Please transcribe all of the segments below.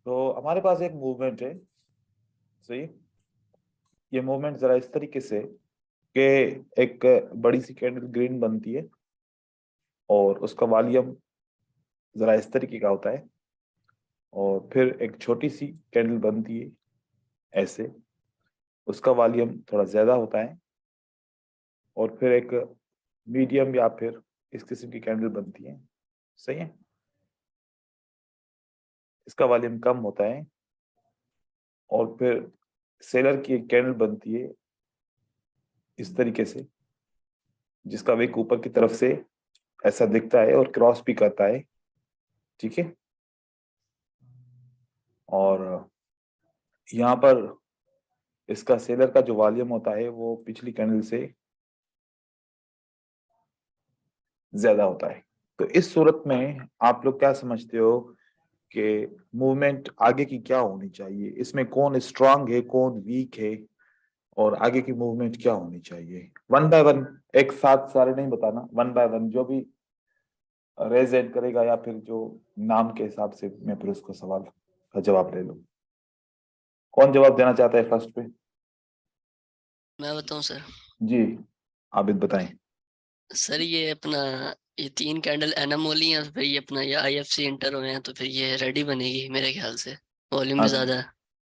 तो हमारे पास एक मूवमेंट है, सही। ये मूवमेंट जरा इस तरीके से कि एक बड़ी सी कैंडल ग्रीन बनती है और उसका वॉल्यूम जरा इस तरीके का होता है, और फिर एक छोटी सी कैंडल बनती है ऐसे, उसका वॉल्यूम थोड़ा ज्यादा होता है, और फिर एक मीडियम या फिर इस किस्म की कैंडल बनती है, सही है। इसका वॉल्यूम कम होता है, और फिर सेलर की एक कैंडल बनती है इस तरीके से, जिसका विक ऊपर की तरफ से ऐसा दिखता है और क्रॉस भी करता है, ठीक है। और यहाँ पर इसका सेलर का जो वॉल्यूम होता है वो पिछली कैंडल से ज्यादा होता है। तो इस सूरत में आप लोग क्या समझते हो कि मूवमेंट आगे की क्या होनी चाहिए, इसमें कौन स्ट्रांग है कौन वीक है, और आगे की मूवमेंट क्या होनी चाहिए? वन बाय वन, एक साथ सारे नहीं बताना, वन बाय वन, जो भी रेज एड करेगा या फिर जो नाम के हिसाब से मैं फिर उसको सवाल का जवाब ले लूँ। कौन जवाब देना चाहता है फर्स्ट पे? मैं बताऊं सर? जी आबिद बताएं। सर ये अपना ये 3 कैंडल एनामोली हैं, फिर ये अपना ये आईएफसी इंटर हुए हैं, तो फिर ये रेडी बनेगी मेरे ख्याल से। वॉल्यूम भी ज्यादा है।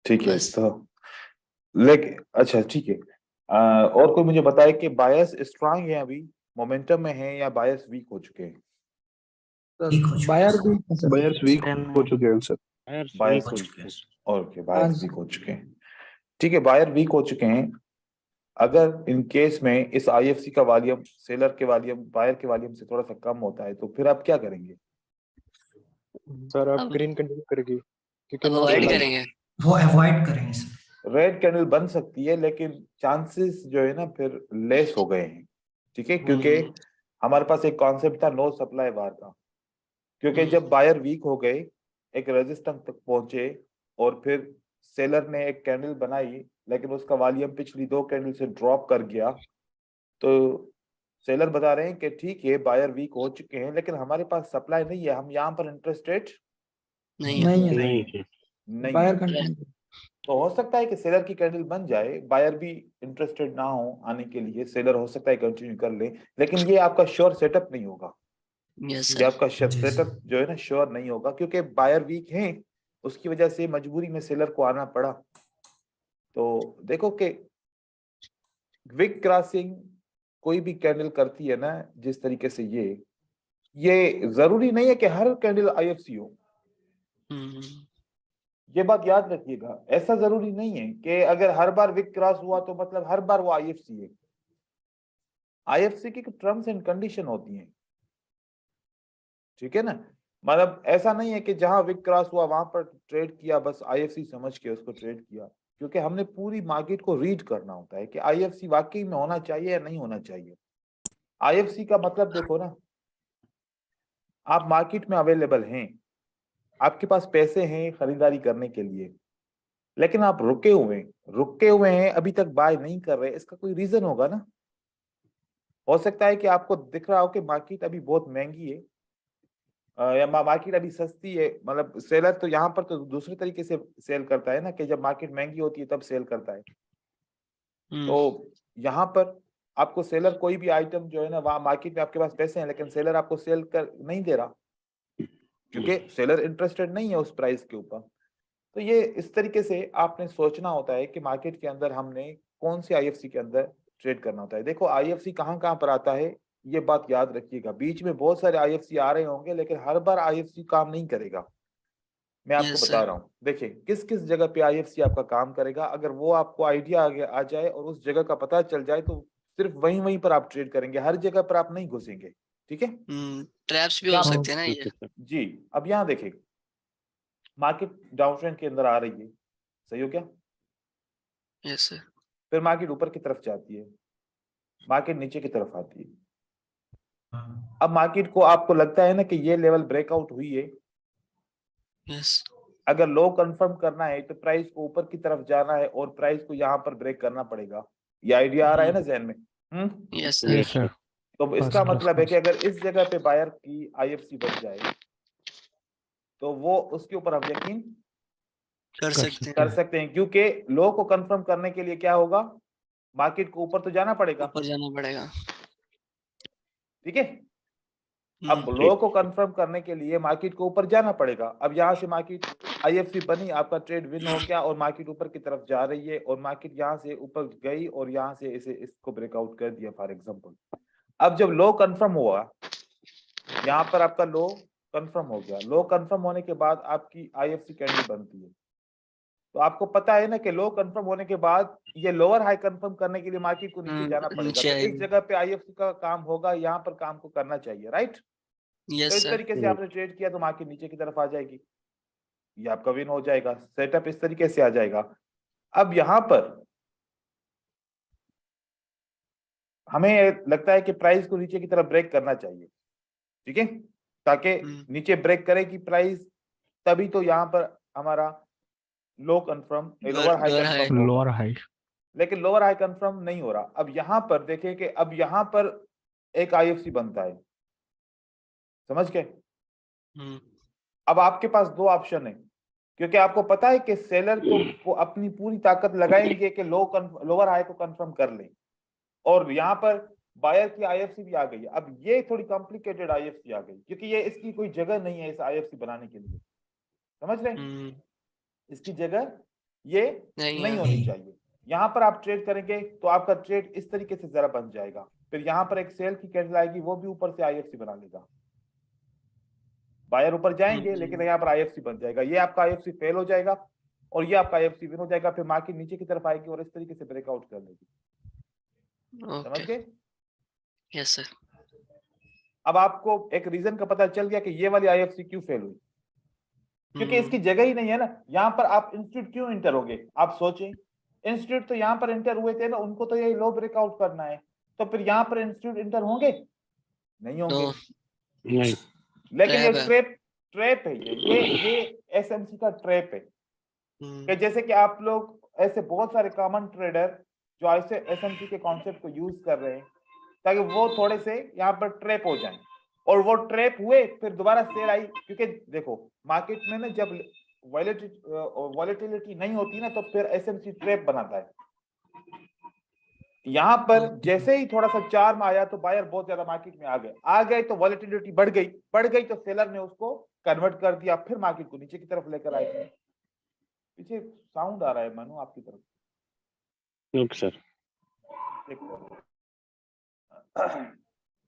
ठीक है, बस तो लेकिन अच्छा ठीक है। और कोई मुझे बताए कि बायस स्ट्रांग है अभी, मोमेंटम में है, या बायस वीक हो चुके हैं? वीक हो चुके बायर हैं। भी सर। बायर्स वीक हो चुके हैं सर। बायस हो चुके हैं। ओके, हाँ बायस वीक हो चुके हैं, ठीक है। बायर वीक हो चुके हैं। अगर इन केस में इस आईएफसी का वॉल्यूम सेलर के वॉल्यूम बायर के वॉल्यूम से थोड़ा सा कम होता है, तो फिर आप क्या करेंगे? सर आप अब ग्रीन कंटिन्यू करेगी क्योंकि अब नो अवॉइड सप्लाई। करेंगे। वो अवॉइड करेंगे सर। रेड कैंडल बन सकती है, लेकिन चांसेस जो है ना फिर लेस हो गए हैं, ठीक है, क्योंकि हमारे पास एक कॉन्सेप्ट था नो सप्लाई बार का। क्योंकि जब बायर वीक हो गए, एक रेजिस्टेंस तक पहुंचे, और फिर सेलर ने एक कैंडल बनाई, लेकिन उसका वॉल्यूम पिछली 2 कैंडल से ड्रॉप कर गया, तो सेलर बता रहे हैं कि ठीक है बायर वीक हो चुके हैं, लेकिन हमारे पास सप्लाई नहीं है, हम यहाँ पर इंटरेस्टेड नहीं है। नहीं है नहीं सर, नहीं बायर है। कंटिन्यू। तो हो सकता है कि सेलर की कैंडल बन जाए, बायर भी इंटरेस्टेड ना हो आने के लिए, सेलर हो सकता है कंटिन्यू कर ले, लेकिन ये आपका श्योर सेटअप नहीं होगा। यस ये सर। आपका जी सर। सेटअप जो है ना श्योर नहीं होगा, क्योंकि बायर वीक हैं, उसकी वजह से मजबूरी में सेलर को आना पड़ा। तो देखो कि विक क्रॉसिंग कोई भी कैंडल करती है ना जिस तरीके से, ये जरूरी नहीं है कि हर कैंडल आईएफसी हो। हम्म। ये बात याद रखिएगा, ऐसा जरूरी नहीं है कि अगर हर बार विक क्रॉस हुआ तो मतलब हर बार वो आईएफसी है। आईएफसी की टर्म्स एंड कंडीशन होती हैं, ठीक है ना। मतलब ऐसा नहीं है कि जहां विक क्रॉस हुआ वहां पर ट्रेड किया, बस आईएफसी समझ के उसको ट्रेड किया, क्योंकि हमने पूरी मार्केट को रीड करना होता है कि आईएफसी वाकई में होना चाहिए या नहीं होना चाहिए। आईएफसी का मतलब देखो ना, आप मार्केट में अवेलेबल हैं, आपके पास पैसे हैं खरीदारी करने के लिए, लेकिन आप रुके हुए हैं अभी तक बाय नहीं कर रहे, इसका कोई रीजन होगा ना। हो सकता है कि आपको दिख रहा हो कि मार्केट अभी बहुत महंगी है, या मार्केट अभी सस्ती है। मतलब सेलर तो यहाँ पर तो दूसरे तरीके से सेल करता है ना, कि जब मार्केट महंगी होती है तब सेल करता है। तो यहाँ पर आपको सेलर कोई भी आइटम जो है ना, वहाँ मार्केट में आपके पास पैसे हैं, लेकिन सेलर आपको सेल कर नहीं दे रहा, क्योंकि सेलर इंटरेस्टेड नहीं है उस प्राइस के ऊपर। तो ये इस तरीके से आपने सोचना होता है कि मार्केट के अंदर हमने कौन सी आईएफसी के अंदर ट्रेड करना होता है। देखो आईएफसी कहाँ कहाँ पर आता है, ये बात याद रखिएगा। बीच में बहुत सारे आईएफसी आ रहे होंगे, लेकिन हर बार आईएफसी काम नहीं करेगा। मैं आपको यस बता सर। रहा हूँ, देखिए किस किस जगह पे आईएफसी आपका काम करेगा। अगर वो आपको आइडिया आ जाए और उस जगह का पता चल जाए, तो सिर्फ वहीं वहीं पर आप ट्रेड करेंगे, हर जगह पर आप नहीं घुसेंगे, ठीक है। ट्रैप्स भी हो यहाँ सकते हैं ना ये। जी, अब यहाँ देखिए, मार्केट डाउन ट्रेंड के अंदर आ रही है, सही हो क्या? Yes sir. फिर मार्केट ऊपर की तरफ जाती है, मार्केट नीचे की तरफ आती है। अब मार्केट को आपको लगता है ना कि ये लेवल ब्रेकआउट हुई है, यस। अगर लो कंफर्म करना है तो प्राइस को ऊपर की तरफ जाना है और प्राइस को यहाँ पर ब्रेक करना पड़ेगा। ये आइडिया आ रहा है ना जहन में? Yes sir. Yes sir. तो इसका मतलब है कि अगर इस जगह पे बायर की आईएफसी बन जाए, तो वो उसके ऊपर हम यकीन कर सकते हैं, कर सकते हैं, क्योंकि लो को कंफर्म करने के लिए क्या होगा, मार्केट को ऊपर तो जाना पड़ेगा। ऊपर जाना पड़ेगा। ठीक है, अब लो को कंफर्म करने के लिए मार्केट को ऊपर जाना पड़ेगा। अब यहाँ से मार्केट आईएफसी बनी, आपका ट्रेड विन हो गया और मार्केट ऊपर की तरफ जा रही है और मार्केट यहाँ से ऊपर गई और यहाँ से इसे इसको ब्रेकआउट कर दिया फॉर एग्जांपल। अब जब लो कंफर्म हुआ, यहाँ पर आपका लो कंफर्म हो गया, लो कंफर्म होने के बाद आपकी आईएफसी कैंडल बनती है। तो आपको पता है ना कि लो कंफर्म होने के बाद ये लोअर हाई कंफर्म करने के लिए मार्केट को नीचे जाना पड़ेगा। नीचे तो इस आएगी। जगह पे आईएफसी का काम होगा, यहाँ पर काम को करना चाहिए, राइट। तो यस इस सर। तरीके से आपने ट्रेड किया तो मार्केट नीचे की तरफ आ जाएगी, ये आपका विन हो जाएगा। सेटअप इस तरीके से आ जाएगा। अब यहाँ पर हमें लगता है कि प्राइस को नीचे की तरफ ब्रेक करना चाहिए, ठीक है, ताकि नीचे ब्रेक करेगी प्राइस, तभी तो यहाँ पर हमारा लो कंफर्म, लोअर हाई कंफर्म होगा। Lower high. लेकिन लोअर हाई कंफर्म नहीं हो रहा। अब यहाँ पर देखें कि अब यहाँ पर एक आईएफसी बनता है, समझ गए। अब आपके पास दो ऑप्शन है, क्योंकि आपको पता है कि सेलर को अपनी पूरी ताकत लगाएंगे कि लोअर हाई को कंफर्म कर लें, और यहाँ पर बायर की आईएफसी भी आ गई है। अब ये थोड़ी कॉम्प्लिकेटेड आईएफसी आ गई, क्योंकि ये इसकी कोई जगह नहीं है इस आईएफसी बनाने के लिए, समझ रहे हैं, इसकी जगह ये नहीं होनी चाहिए। यहाँ पर आप ट्रेड करेंगे तो आपका ट्रेड इस तरीके से जरा बन जाएगा, फिर यहाँ पर एक सेल की कैंडल आएगी, वो भी ऊपर से आईएफसी बना लेगा, बायर ऊपर जाएंगे लेकिन यहाँ पर आईएफसी बन जाएगा, ये आपका आईएफसी फेल हो जाएगा और ये आपका आईएफसी विन हो जाएगा। फिर मार्केट नीचे की तरफ आएगी और इस तरीके से ब्रेकआउट कर लेगी, समझ गए। Yes sir. अब आपको एक रीजन का पता चल गया कि ये वाली आईएफसी क्यों फेल हुई, क्योंकि इसकी जगह ही नहीं है ना। यहाँ पर आप इंस्टीट्यूट क्यों इंटर होगे, आप सोचें, इंस्टीट्यूट तो यहाँ पर इंटर हुए थे ना, उनको तो यही लो ब्रेकआउट करना है, तो फिर यहाँ पर इंस्टीट्यूट इंटर होंगे, नहीं होंगे। नहीं। लेकिन ये ट्रैप है, ये एसएमसी का ट्रैप है, कि जैसे कि आप लोग ऐसे बहुत सारे कॉमन ट्रेडर जो ऐसे एसएमसी के कॉन्सेप्ट को यूज कर रहे हैं, ताकि वो थोड़े से यहाँ पर ट्रैप हो जाएं, और वो ट्रैप हुए फिर दोबारा सेल आई। क्योंकि देखो मार्केट में ना जब वॉलेटिलिटी नहीं होती ना, तो फिर एसएमसी ट्रैप बनाता है। यहाँ पर जैसे ही थोड़ा सा चार्म आया तो बायर बहुत ज्यादा मार्केट में आ गए तो वॉलेटिलिटी बढ़ गई तो सेलर ने उसको कन्वर्ट कर दिया, फिर मार्केट को नीचे की तरफ लेकर आए। पीछे साउंड आ रहा है मानो आपकी तरफ। Okay sir.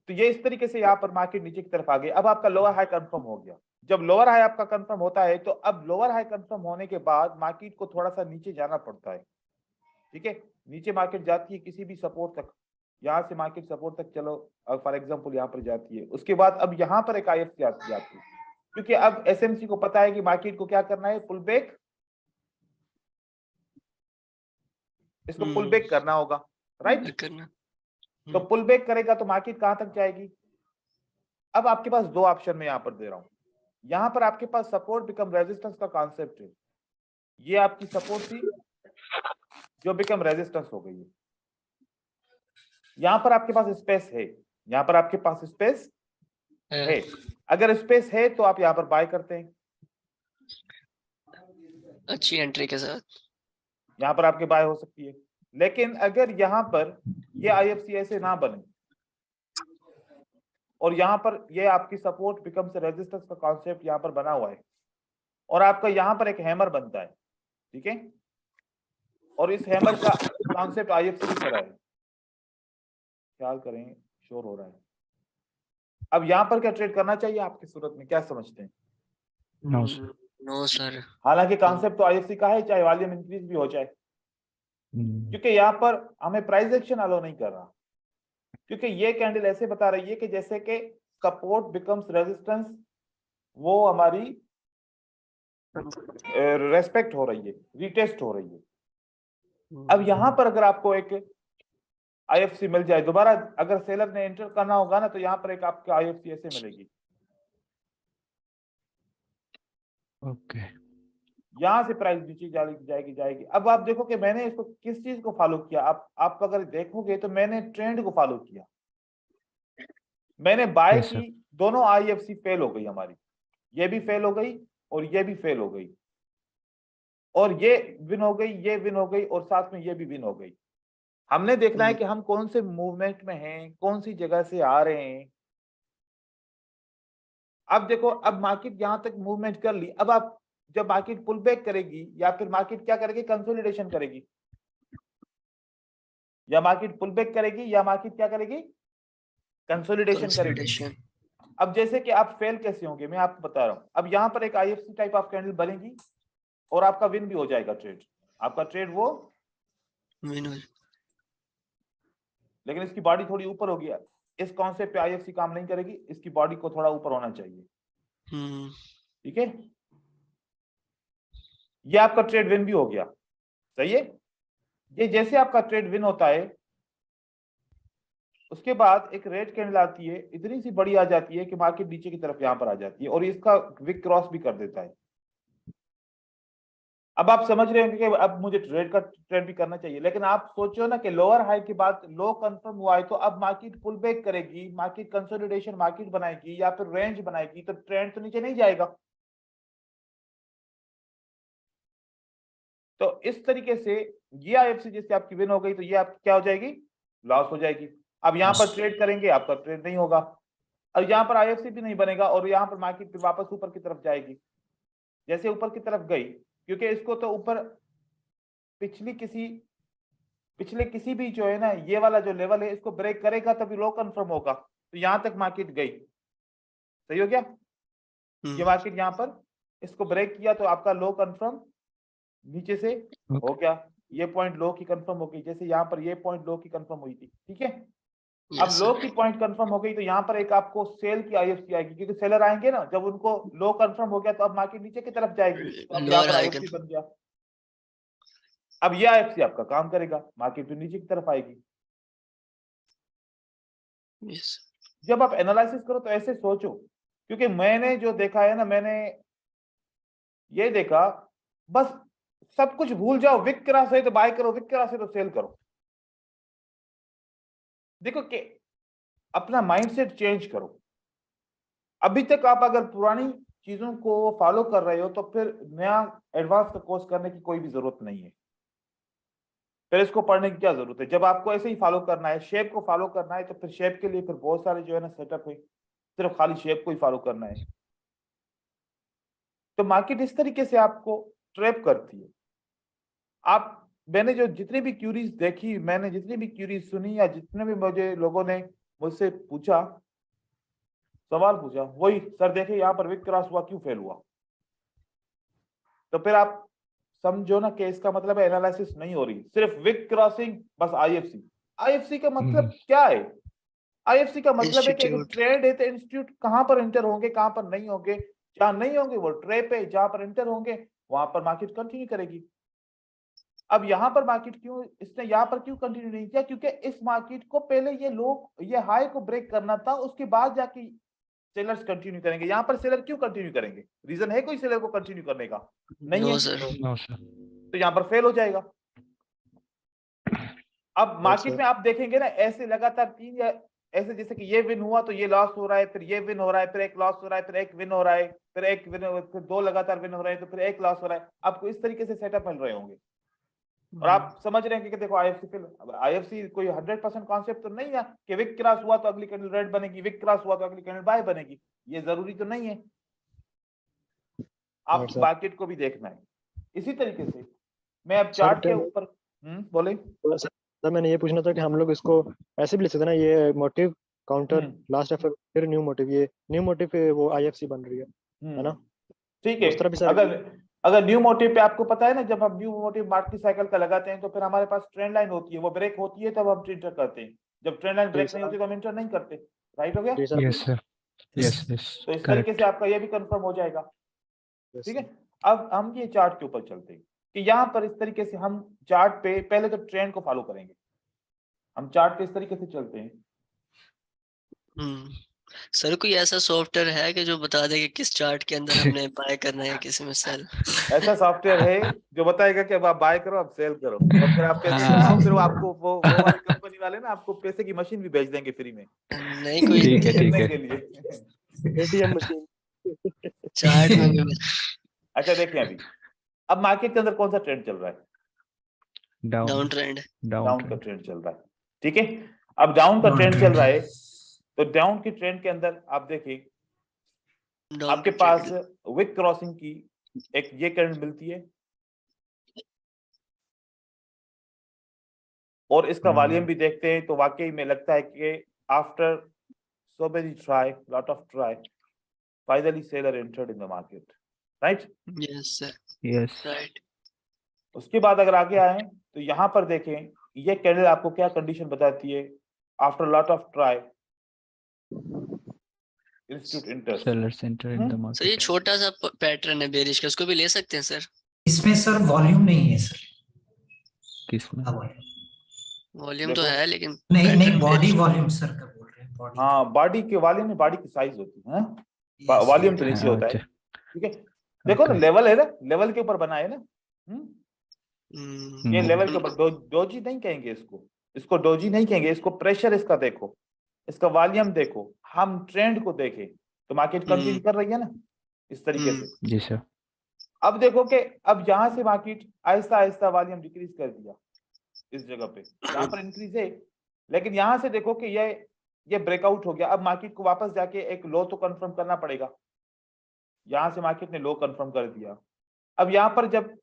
तो ये इस तरीके से यहाँ पर मार्केट नीचे की तरफ आ गई। अब आपका लोअर हाई कंफर्म हो गया। जब लोअर हाई आपका कंफर्म होता है तो अब लोअर हाई कंफर्म होने के बाद मार्केट को थोड़ा सा नीचे जाना पड़ता है, ठीक है। नीचे मार्केट जाती है किसी भी सपोर्ट तक, यहाँ से मार्केट सपोर्ट तक, चलो फॉर एग्जांपल यहाँ पर जाती है। उसके बाद अब यहाँ पर एक आईएफसी आती है आपकी, क्योंकि अब एसएमसी को पता है कि मार्केट को क्या करना है, पुल बैक, इसको पुल बैक करना होगा, राइट। तो पुल बैक करेगा तो मार्केट कहां तक जाएगी। अब आपके पास दो ऑप्शन में यहां पर दे रहा हूं। यहां पर आपके पास सपोर्ट बिकम रेजिस्टेंस का कॉन्सेप्ट है, ये आपकी सपोर्ट थी जो बिकम रेजिस्टेंस हो गई है। यहां पर आपके पास स्पेस है, यहां पर आपके पास स्पेस है। अगर स्पेस है तो आप यहां पर बाय करते हैं अच्छी एंट्री के साथ, यहां पर आपके बाय हो सकती है। लेकिन अगर यहां पर ये आईएफसी ऐसे ना बने और यहाँ पर ये आपकी सपोर्ट बिकम से रेजिस्टेंस का कॉन्सेप्ट यहाँ पर बना हुआ है, और आपका यहाँ पर एक हैमर बनता है, ठीक है, और इस हैमर का कॉन्सेप्ट आईएफसी की तरह है, ख्याल करें शोर हो रहा है। अब यहाँ पर क्या ट्रेड करना चाहिए आपकी सूरत में, क्या समझते हैं। No sir. हालांकि कॉन्सेप्ट तो आईएफसी का है, चाहे वॉल्यूम इंक्रीज भी हो जाए, क्योंकि यहाँ पर हमें प्राइस एक्शन अलो नहीं कर रहा, क्योंकि ये कैंडल ऐसे बता रही है कि जैसे कि सपोर्ट बिकम्स रेजिस्टेंस, वो हमारी रेस्पेक्ट हो रही है, रिटेस्ट हो रही है। अब यहां पर अगर आपको एक आईएफसी मिल जाए दोबारा, अगर सेलर ने एंटर करना होगा ना, तो यहां पर एक आपको आईएफसी ऐसे मिलेगी, ओके। यहां से प्राइस नीचे जाएगी। अब आप देखो कि मैंने इसको किस चीज को फॉलो किया। आप अगर देखोगे तो मैंने ट्रेंड को फॉलो किया, मैंने बाय की, दोनों आईएफसी फेल हो गई हमारी, ये भी फेल हो गई और ये भी फेल हो गई। और ये विन हो गई, ये विन हो गई और साथ में ये भी विन हो गई। हमने देखना है कि हम कौन से मूवमेंट में हैं, कौन सी जगह से आ रहे हैं। अब देखो, अब मार्केट यहां तक मूवमेंट कर ली, अब आप जब मार्केट पुल बैक करेगी या फिर मार्केट क्या करेगी, कंसोलिडेशन करेगी, या मार्केट पुल बैक करेगी या मार्केट क्या करेगी, कंसोलिडेशन करेगी। कंसोलिडेशन। अब जैसे कि आप फेल कैसे होंगे मैं आपको बता रहा हूं। अब यहां पर एक आईएफसी टाइप ऑफ कैंडल बनेगी और आपका विन भी हो जाएगा ट्रेड, आपका ट्रेड वो, विन हो। लेकिन इसकी बॉडी थोड़ी ऊपर होगी। इस कॉन्सेप्ट पे आईएफसी काम नहीं करेगी, इसकी बॉडी को थोड़ा ऊपर होना चाहिए। ठीक है, ये आपका ट्रेड विन भी हो गया, सही है। ये जैसे आपका ट्रेड विन होता है, उसके बाद एक रेड कैंडल आती है, इतनी सी बड़ी आ जाती है कि मार्केट नीचे की तरफ यहां पर आ जाती है और इसका विक क्रॉस भी कर देता है। अब आप समझ रहे होंगे कि अब मुझे ट्रेड भी करना चाहिए, लेकिन आप सोचो ना कि लोअर हाई के बाद लो कंफर्म हुआ है, तो अब मार्केट पुल बैक करेगी, मार्केट कंसोलिडेशन मार्केट बनाएगी या फिर रेंज बनाएगी, तो ट्रेंड तो नीचे नहीं जाएगा। तो इस तरीके से ये आईएफसी जैसे आपकी विन हो गई, तो ये आपकी क्या हो जाएगी, लॉस हो जाएगी। अब यहाँ पर ट्रेड करेंगे, आपका ट्रेड नहीं होगा, और यहाँ पर आईएफसी भी नहीं बनेगा और यहाँ पर मार्केट फिर वापस ऊपर की तरफ जाएगी। जैसे ऊपर की तरफ गई, क्योंकि इसको तो ऊपर पिछले किसी भी जो है ना, ये वाला जो लेवल है, इसको ब्रेक करेगा तभी लो कंफर्म होगा। तो यहां तक मार्केट गई, सही हो गया। ये मार्केट यहाँ पर इसको ब्रेक किया तो आपका लो कंफर्म नीचे से हो गया, ये पॉइंट लो की कंफर्म हो गई, जैसे यहाँ पर ये पॉइंट लो की कंफर्म हुई थी। ठीक है, अब लो की पॉइंट कंफर्म हो गई, तो यहाँ पर एक आपको सेल की आईएफसी आएगी, क्योंकि सेलर आएंगे ना, जब उनको लो कंफर्म हो गया तो अब मार्केट नीचे की तरफ जाएगी, तो अब यहाँ पर आईएफसी बन गया। अब ये आईएफसी आपका काम करेगा, मार्केट फिर नीचे की तरफ आएगी। जब आप एनालिसिस करो तो ऐसे सोचो, क्योंकि मैंने जो देखा है ना, मैंने ये देखा, बस सब कुछ भूल जाओ, विक क्रॉस है तो बाय करो, विक क्रॉस है तो सेल करो। देखो कि अपना माइंडसेट चेंज करो। अभी तक आप अगर पुरानी चीजों को फॉलो कर रहे हो, तो फिर नया एडवांस का कोर्स करने की कोई भी जरूरत नहीं है, फिर इसको पढ़ने की क्या जरूरत है। जब आपको ऐसे ही फॉलो करना है, शेप को फॉलो करना है, तो फिर शेप के लिए फिर बहुत सारे जो है ना सेटअप है, सिर्फ खाली शेप को ही फॉलो करना है। तो मार्केट इस तरीके से आपको ट्रैप करती है। मैंने जो जितनी भी क्यूरीज देखी, मैंने जितनी भी क्यूरीज सुनी, या जितने भी मुझे लोगों ने मुझसे पूछा, सवाल पूछा, वही सर देखे यहाँ पर विक क्रॉस हुआ, क्यों फेल हुआ। तो फिर आप समझो ना कि इसका मतलब है एनालिसिस नहीं हो रही, सिर्फ विक क्रॉसिंग, बस आईएफसी। आईएफसी का मतलब क्या है, आईएफसी का मतलब है कि अगर ट्रेड है तो इंस्टीट्यूट कहां पर एंटर होंगे, कहां पर नहीं होंगे, जहां नहीं होंगे वो ट्रैप है, जहां पर एंटर होंगे वहां पर मार्केट कंटिन्यू करेगी। अब यहाँ पर मार्केट क्यों, इसने यहाँ पर क्यों कंटिन्यू नहीं किया, क्योंकि इस मार्केट को पहले ये हाई को ब्रेक करना था, उसके बाद जाके सेलर्स कंटिन्यू करेंगे। यहाँ पर सेलर क्यों कंटिन्यू करेंगे, रीजन है कोई सेलर को कंटिन्यू करने का, नहीं है, तो यहाँ पर फेल हो जाएगा। अब मार्केट में आप देखेंगे ना, ऐसे लगातार 3 या ऐसे, जैसे कि ये विन हुआ तो ये लॉस हो रहा है, फिर ये विन हो रहा है, फिर एक लॉस हो रहा है, फिर एक विन हो रहा है, फिर एक विन, फिर 2 लगातार विन हो रहे हैं, तो फिर एक लॉस हो रहा है। आपको इस तरीके से सेटअप मिल रहे होंगे और आप समझ रहे हैं कि देखो आईएफसी कोई 100% कॉन्सेप्ट तो नहीं है कि विक क्रॉस हुआ तो अगली कैंडल रेड बनेगी, विक क्रॉस हुआ तो अगली कैंडल बाय बनेगी, ये जरूरी तो नहीं है। आप मार्केट को भी देखना है इसी तरीके से। मैं अब चार्ट के ऊपर बोले सर, मैंने ये पूछना था कि हम लोग इसको ऐसे भी लिख सकते ना, ये मोटिव काउंटर लास्ट एफर फिर न्यू मोटिव, ये न्यू मोटिव पे वो आईएफसी बन रही है ना। ठीक है, अगर न्यू मोटिव पे आपको पता है ना, जब हम न्यू मोटिव मार्केट साइकिल का लगाते हैं तो फिर हमारे पास ट्रेंड लाइन होती है, वो ब्रेक होती है तब हम इंटर करते हैं, जब ट्रेंड लाइन ब्रेक नहीं होती तो हम इंटर नहीं करते। राइट हो गया? यस सर, यस तो इस तरीके से आपका ये भी कंफर्म हो जाएगा। ठीक है, अब हम ये चार्ट के ऊपर चलते हैं कि यहाँ पर इस तरीके से हम चार्ट पे पहले तो ट्रेंड को फॉलो करेंगे। हम चार्ट पे इस तरीके से चलते हैं। सर कोई ऐसा सॉफ्टवेयर है कि जो बता दे कि किस चार्ट के अंदर हमने बाय करना है, किसी में सेल? ऐसा सॉफ्टवेयर है जो बताएगा कि अब आप बाय करो, अब सेल करो, और फिर आप पैसे कमाओ, फिर आपको वो वाली कंपनी वाले ना आपको पैसे की मशीन भी भेज देंगे फ्री में। नहीं कोई ठीक है के लिए एटीएम मशीन चार्ट में भी। अच्छा देखिए, अभी अब मार्केट के अंदर कौन सा ट्रेंड चल रहा है? डाउन डाउन ट्रेंड डाउन का ट्रेंड चल रहा है। ठीक है, अब डाउन का Down ट्रेंड चल trend रहा है। है, तो डाउन के ट्रेंड के अंदर आप देखिए डाउन आपके पास विक क्रॉसिंग की एक ये करंट मिलती है और इसका वॉल्यूम भी देखते हैं तो वाकई में लगता है कि after so many lot of try, finally seller entered in the market, right? Yes sir yes right उसके बाद अगर आगे आए तो यहाँ पर देखें ये कैंडल आपको क्या कंडीशन बताती है? After lot of try institute interest. Sellers enter in the sir ये मार्केट। छोटा सा पैटर्न है बेरिश का, उसको भी ले सकते हैं सर? इसमें सर वॉल्यूम नहीं है सर। किसमें? हाँ, volume। वॉल्यूम तो देखो। है लेकिन नहीं नहीं pattern body bearish- volume sir का बोल रहे हैं बॉडी। हाँ, बॉडी के वॉल्यूम में बॉडी की साइज होती है, Yes, वॉल्यूम तो yes, नीचे होता है। अच्छा ठीक है, देखो ना Okay. लेवल है ना, लेवल के ऊपर बना है ना। ये हम्म। लेवल के ऊपर डोजी नहीं कहेंगे इसको, इसको डोजी नहीं कहेंगे, इसको प्रेशर इसका देखो, इसका वॉल्यूम देखो, हम ट्रेंड को देखें तो मार्केट कंटिन्यू कर रही है ना इस तरीके से। जी सर। अब देखो कि अब यहाँ से market Aahista Aahista volume decrease कर दिया इस जगह पे, यहाँ पर इंक्रीज है, लेकिन यहाँ से देखो कि ये ब्रेकआउट हो गया। अब मार्केट को वापस जाके एक लो तो कंफर्म करना पड़ेगा। यहाँ से मार्केट ने लो कंफर्म कर दिया, अब यहाँ पर जब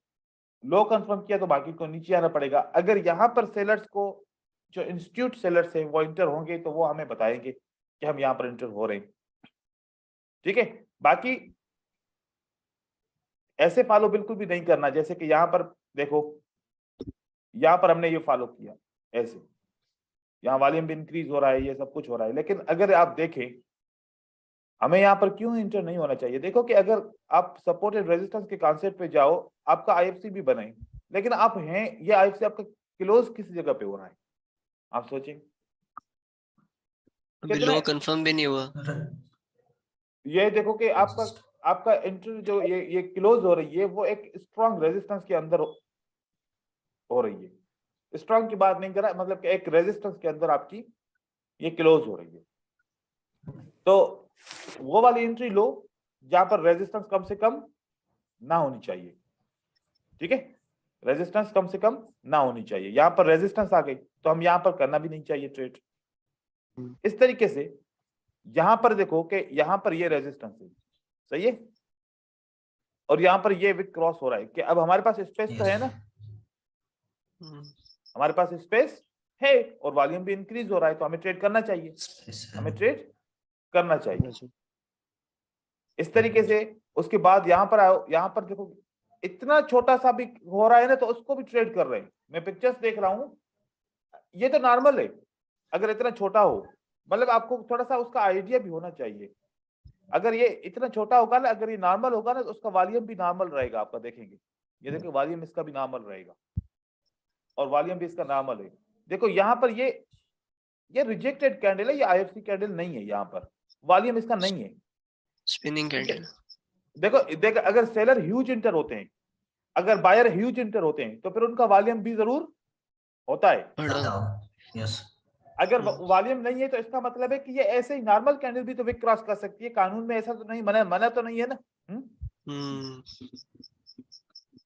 लो कंफर्म किया तो मार्केट को नीचे आना पड़ेगा। अगर यहाँ पर सेलर्स को, जो इंस्टीट्यूट सेलर्स है वो इंटर होंगे तो वो हमें बताएंगे कि हम यहाँ पर इंटर हो रहे हैं। ठीक है, बाकी ऐसे फॉलो बिल्कुल भी नहीं करना जैसे कि यहाँ पर देखो, यहाँ पर हमने ये फॉलो किया ऐसे, यहाँ वॉल्यूम भी इंक्रीज हो रहा है, ये सब कुछ हो रहा है, लेकिन अगर आप देखें हमें यहाँ पर क्यों इंटर नहीं होना चाहिए। देखो कि अगर आप सपोर्ट एंड रेजिस्टेंस के कॉन्सेप्ट पे जाओ, आपका आईएफसी भी बने, लेकिन आप हैं, ये आईएफसी आपका क्लोज किस जगह पे हो रहा है, आप सोचें। अभी कितना लो कंफर्म भी नहीं हुआ। ये देखो कि आपका एंट्री जो ये क्लोज हो रही है वो एक स्ट्रॉन्ग रेजिस्टेंस के अंदर हो रही है। स्ट्रॉन्ग की बात नहीं कर रहा, मतलब कि एक रेजिस्टेंस के अंदर आपकी ये क्लोज हो रही है। तो वो वाली एंट्री लो जहां पर रेजिस्टेंस कम से कम ना होनी चाहिए। ठीक है, रेजिस्टेंस कम से कम ना होनी चाहिए। यहां पर रेजिस्टेंस आ गई तो हम यहां पर करना भी नहीं चाहिए ट्रेड। इस तरीके से यहां पर देखो कि यहां पर ये रेजिस्टेंस है, सही है, और यहां पर ये विक क्रॉस हो रहा है कि अब हमारे पास स्पेस तो है ना, हमारे पास स्पेस है और वॉल्यूम भी इंक्रीज हो रहा है, तो हमें ट्रेड करना चाहिए, हमें ट्रेड करना चाहिए इस तरीके से। उसके बाद यहाँ पर आओ, यहाँ पर देखो इतना छोटा सा भी हो रहा है ना, तो उसको भी ट्रेड कर रहे हैं। मैं पिक्चर्स देख रहा हूँ, ये तो नॉर्मल है अगर इतना छोटा हो, मतलब आपको थोड़ा सा उसका आइडिया भी होना चाहिए। अगर ये इतना छोटा होगा ना, अगर ये नॉर्मल होगा ना, तो उसका वॉल्यूम भी नॉर्मल रहेगा। आपका देखेंगे, ये देखिए वॉल्यूम इसका भी नॉर्मल रहेगा और वॉल्यूम भी इसका नॉर्मल है। देखो यहाँ पर ये रिजेक्टेड कैंडल है, ये आईएफसी कैंडल नहीं है, यहाँ पर वॉल्यूम इसका नहीं है, स्पिनिंग कैंडल। देखो अगर सेलर ह्यूज इंटर होते हैं, अगर बायर ह्यूज इंटर होते हैं, तो फिर उनका वॉल्यूम भी जरूर होता है। यस। अगर वॉल्यूम नहीं है तो इसका मतलब है कि ये ऐसे ही नॉर्मल कैंडल भी तो विक क्रॉस कर सकती है, कानून में ऐसा तो नहीं, मना तो नहीं है ना।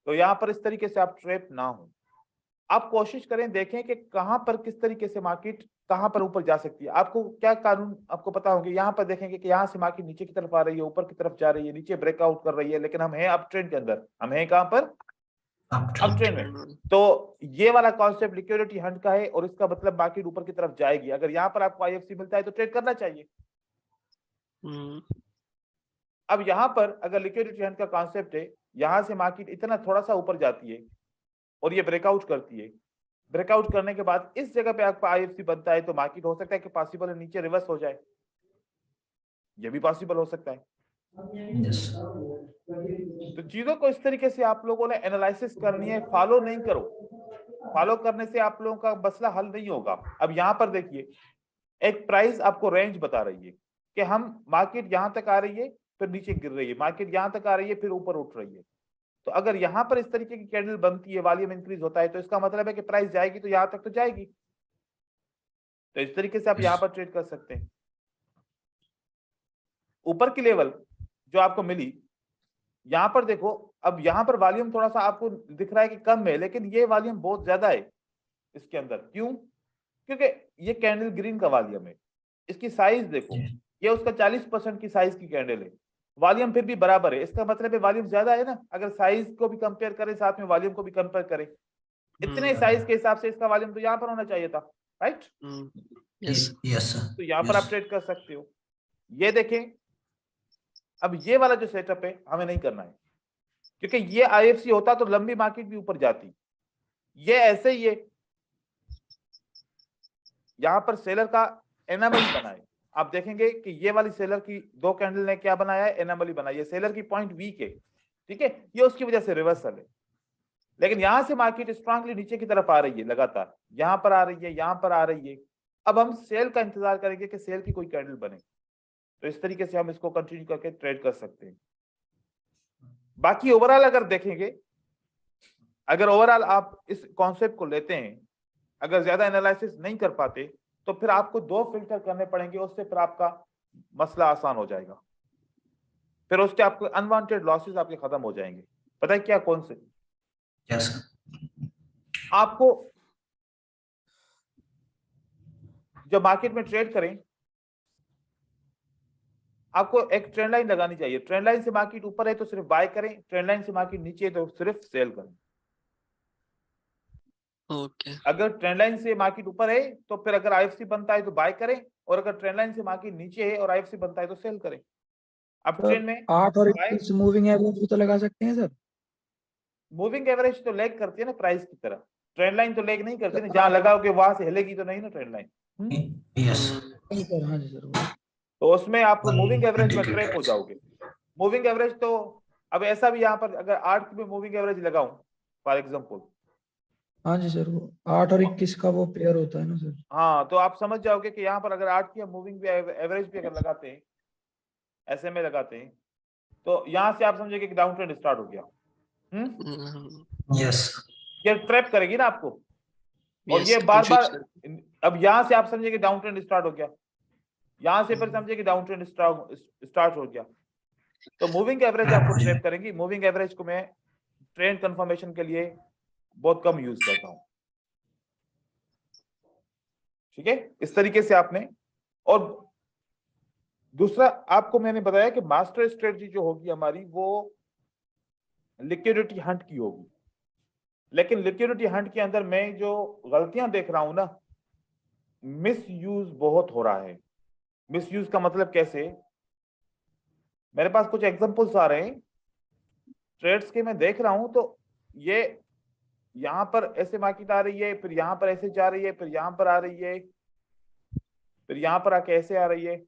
तो यहाँ पर इस तरीके से आप ट्रैप ना हो, आप कोशिश करें, देखें कि कहां पर किस तरीके से मार्केट कहां पर ऊपर जा सकती है। आपको क्या कानून आपको पता होंगे, यहाँ पर देखेंगे कि यहाँ से मार्केट नीचे की तरफ आ रही है, ऊपर की तरफ जा रही है, नीचे ब्रेकआउट कर रही है, लेकिन हम हैं अप ट्रेंड के अंदर, हम हैं कहां पर, अप ट्रेंड में। तो ये वाला कॉन्सेप्ट लिक्विडिटी हंट का है और इसका मतलब मार्केट ऊपर की तरफ जाएगी। अगर यहाँ पर आपको आईएफसी मिलता है तो ट्रेड करना चाहिए। अब यहाँ पर अगर लिक्विडिटी हंट का कॉन्सेप्ट है, यहाँ से मार्केट इतना थोड़ा सा ऊपर जाती है और ये ब्रेकआउट करती है, ब्रेकआउट करने के बाद इस जगह पे आपका आईएफसी बनता है, तो मार्केट हो सकता है कि पॉसिबल है नीचे रिवर्स हो जाए, ये भी पॉसिबल हो सकता है। तो चीजों को इस तरीके से आप लोगों ने एनालिसिस करनी है, फॉलो नहीं करो, फॉलो करने से आप लोगों का मसला हल नहीं होगा। अब यहाँ पर देखिए, एक प्राइस आपको रेंज बता रही है कि हम मार्केट यहाँ तक आ रही है, फिर नीचे गिर रही है, मार्केट यहाँ तक आ रही है, फिर ऊपर उठ रही है। तो अगर यहाँ पर इस तरीके की कैंडल बनती है, वॉल्यूम इंक्रीज होता है, तो इसका मतलब है कि प्राइस जाएगी तो यहाँ तक तो जाएगी। तो इस तरीके से आप यहाँ पर ट्रेड कर सकते हैं। ऊपर की लेवल जो आपको मिली, यहाँ पर देखो अब यहाँ पर वॉल्यूम थोड़ा सा आपको दिख रहा है कि कम है, लेकिन ये वॉल्यूम बहुत ज्यादा है इसके अंदर। क्यों? क्योंकि ये कैंडल ग्रीन का वॉल्यूम है, इसकी साइज देखो, ये उसका 40% की साइज की कैंडल है, वॉल्यूम फिर भी बराबर है, इसका मतलब है वॉल्यूम ज्यादा है ना। अगर साइज को भी कंपेयर करें साथ में वॉल्यूम को भी कंपेयर करें, इतने साइज के हिसाब से इसका वॉल्यूम तो यहाँ पर होना चाहिए था, राइट? Yes yes sir. तो यहाँ पर आप ट्रेड कर सकते हो। ये देखें, अब ये वाला जो सेटअप है हमें नहीं करना है, क्योंकि ये आईएफसी होता तो लंबी मार्केट भी ऊपर जाती। ये ऐसे ही है, यहाँ पर सेलर का एनामली बना है। आप देखेंगे कि ये वाली सेलर की दो कैंडल ने क्या बनाया है, एनामली बनाई है। सेलर की पॉइंट वीक है, ठीक है, ये उसकी वजह से रिवर्सल है। लेकिन यहां से मार्केट स्ट्रांगली नीचे की तरफ आ रही है, लगातार यहां पर आ रही है, यहां पर आ रही है। अब हम सेल का इंतजार करेंगे कि सेल की कोई कैंडल बने, तो इस तरीके से हम इसको कंटिन्यू करके ट्रेड कर सकते हैं। बाकी ओवरऑल अगर देखेंगे, अगर ओवरऑल आप इस कॉन्सेप्ट को लेते हैं, अगर ज्यादा एनालिसिस नहीं कर पाते तो फिर आपको 2 फिल्टर करने पड़ेंगे, उससे फिर आपका मसला आसान हो जाएगा। फिर उसके आपको अनवांटेड लॉसेस आपके खत्म हो जाएंगे। पता है क्या? कौन से? Yes sir. आपको जब मार्केट में ट्रेड करें, आपको एक ट्रेंड लाइन लगानी चाहिए। ट्रेंड लाइन से मार्केट ऊपर है तो सिर्फ बाय करें, ट्रेंड लाइन से मार्केट नीचे है तो सिर्फ सेल करें। ओके अगर ट्रेंड लाइन से मार्केट ऊपर है तो फिर अगर आईएफसी बनता है तो बाय करें, और अगर ट्रेंड लाइन से मार्केट नीचे है और आईएफसी बनता है तो सेल करें। अब ट्रेंड में 8 और बाय, 21 मूविंग एवरेज भी तो लगा सकते हैं सर। मूविंग एवरेज तो लेग करती है ना प्राइस की तरह, ट्रेंड लाइन तो लेग नहीं करती ना। जहां लगाओगे वहां से हिलेगी तो नहीं ना ट्रेंड लाइन। यस नहीं सर, हाँ जी सर। तो उसमें आप One मूविंग एवरेज में indicator. ट्रैप हो जाओगे। मूविंग एवरेज तो अब ऐसा भी यहाँ पर अगर 8 की भी मूविंग एवरेज लगाऊं फॉर एग्जांपल, हाँ जी सर, वो 8 और 21 का वो पेयर होता है ना सर। हाँ, तो आप समझ जाओगे कि यहाँ पर अगर 8 की मूविंग एवरेज भी अगर लगाते हैं, ऐसे में लगाते हैं, तो यहाँ से आप समझेंगे कि डाउन ट्रेंड स्टार्ट हो गया। यस ये ट्रैप करेगी ना आपको, और ये बार बार, अब यहाँ से आप समझेंगे डाउन ट्रेंड स्टार्ट हो गया, यहाँ से फिर समझे कि डाउन ट्रेंड स्टार्ट हो गया। तो मूविंग एवरेज आपको ट्रैप करेंगी। मूविंग एवरेज को मैं ट्रेंड कंफर्मेशन के लिए बहुत कम यूज करता हूं, ठीक है, इस तरीके से आपने। और दूसरा आपको मैंने बताया कि मास्टर स्ट्रेटजी जो होगी हमारी वो लिक्विडिटी हंट की होगी। लेकिन लिक्विडिटी हंट के अंदर मैं जो गलतियां देख रहा हूं ना, मिस यूज बहुत हो रहा है। मिस यूज का मतलब कैसे? मेरे पास कुछ एग्जांपल्स आ रहे हैं ट्रेड्स के, मैं देख रहा हूं तो ये यहां पर ऐसे मार्केट आ रही है, फिर यहां पर ऐसे जा रही है, फिर यहां पर आ रही है, फिर यहां पर आके ऐसे आ रही है,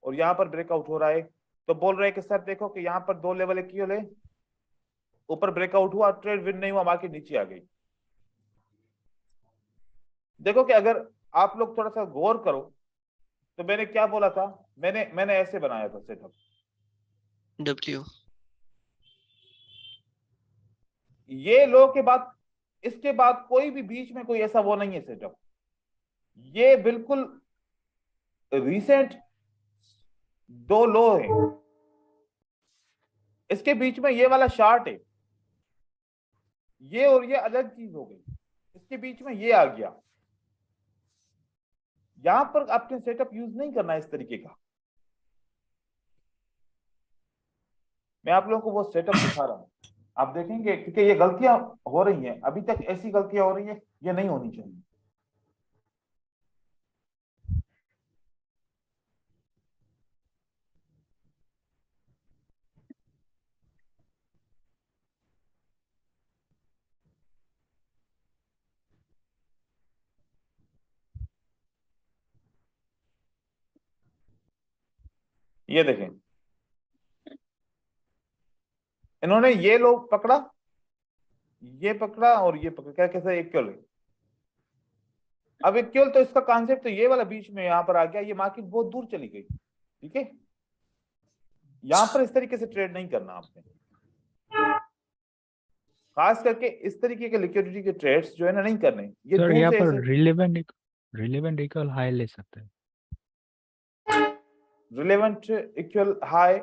और यहां पर ब्रेकआउट हो रहा है। तो बोल रहे हैं कि सर देखो कि यहां पर 2 लेवल इक्वल है, ऊपर ब्रेकआउट हुआ, ट्रेड विन नहीं हुआ, मार्केट नीचे आ गई। देखो कि अगर आप लोग थोड़ा सा गौर करो तो मैंने क्या बोला था, मैंने ऐसे बनाया था सेटअप। डब्ल्यू ये लो के बाद, इसके बाद कोई भी बीच में कोई ऐसा वो नहीं है सेटअप, ये बिल्कुल रिसेंट 2 लो है, इसके बीच में ये वाला शार्ट है, ये और ये अलग चीज हो गई, इसके बीच में ये आ गया। यहां पर आपने सेटअप यूज नहीं करना है इस तरीके का। मैं आप लोगों को वो सेटअप दिखा रहा हूं, आप देखेंगे, क्योंकि ये गलतियां हो रही हैं, अभी तक ऐसी गलतियां हो रही हैं, ये नहीं होनी चाहिए। ये देखें, इन्होंने ये लोग पकड़ा, ये पकड़ा और ये पकड़ा, क्या कैसे इक्वल है। अब इक्वल तो इसका कॉन्सेप्ट तो ये वाला बीच में यहां पर आ गया, ये मार्केट बहुत दूर चली गई, ठीक है। यहां पर इस तरीके से ट्रेड नहीं करना आपने, खास करके इस तरीके के लिक्विडिटी के ट्रेड्स जो है ना नहीं करने। ये सर दूर यहाँ से पर ऐसे रिलेवेंट इक्वल हाई ले सकते हैं। रिलेवेंट इक्वल हाई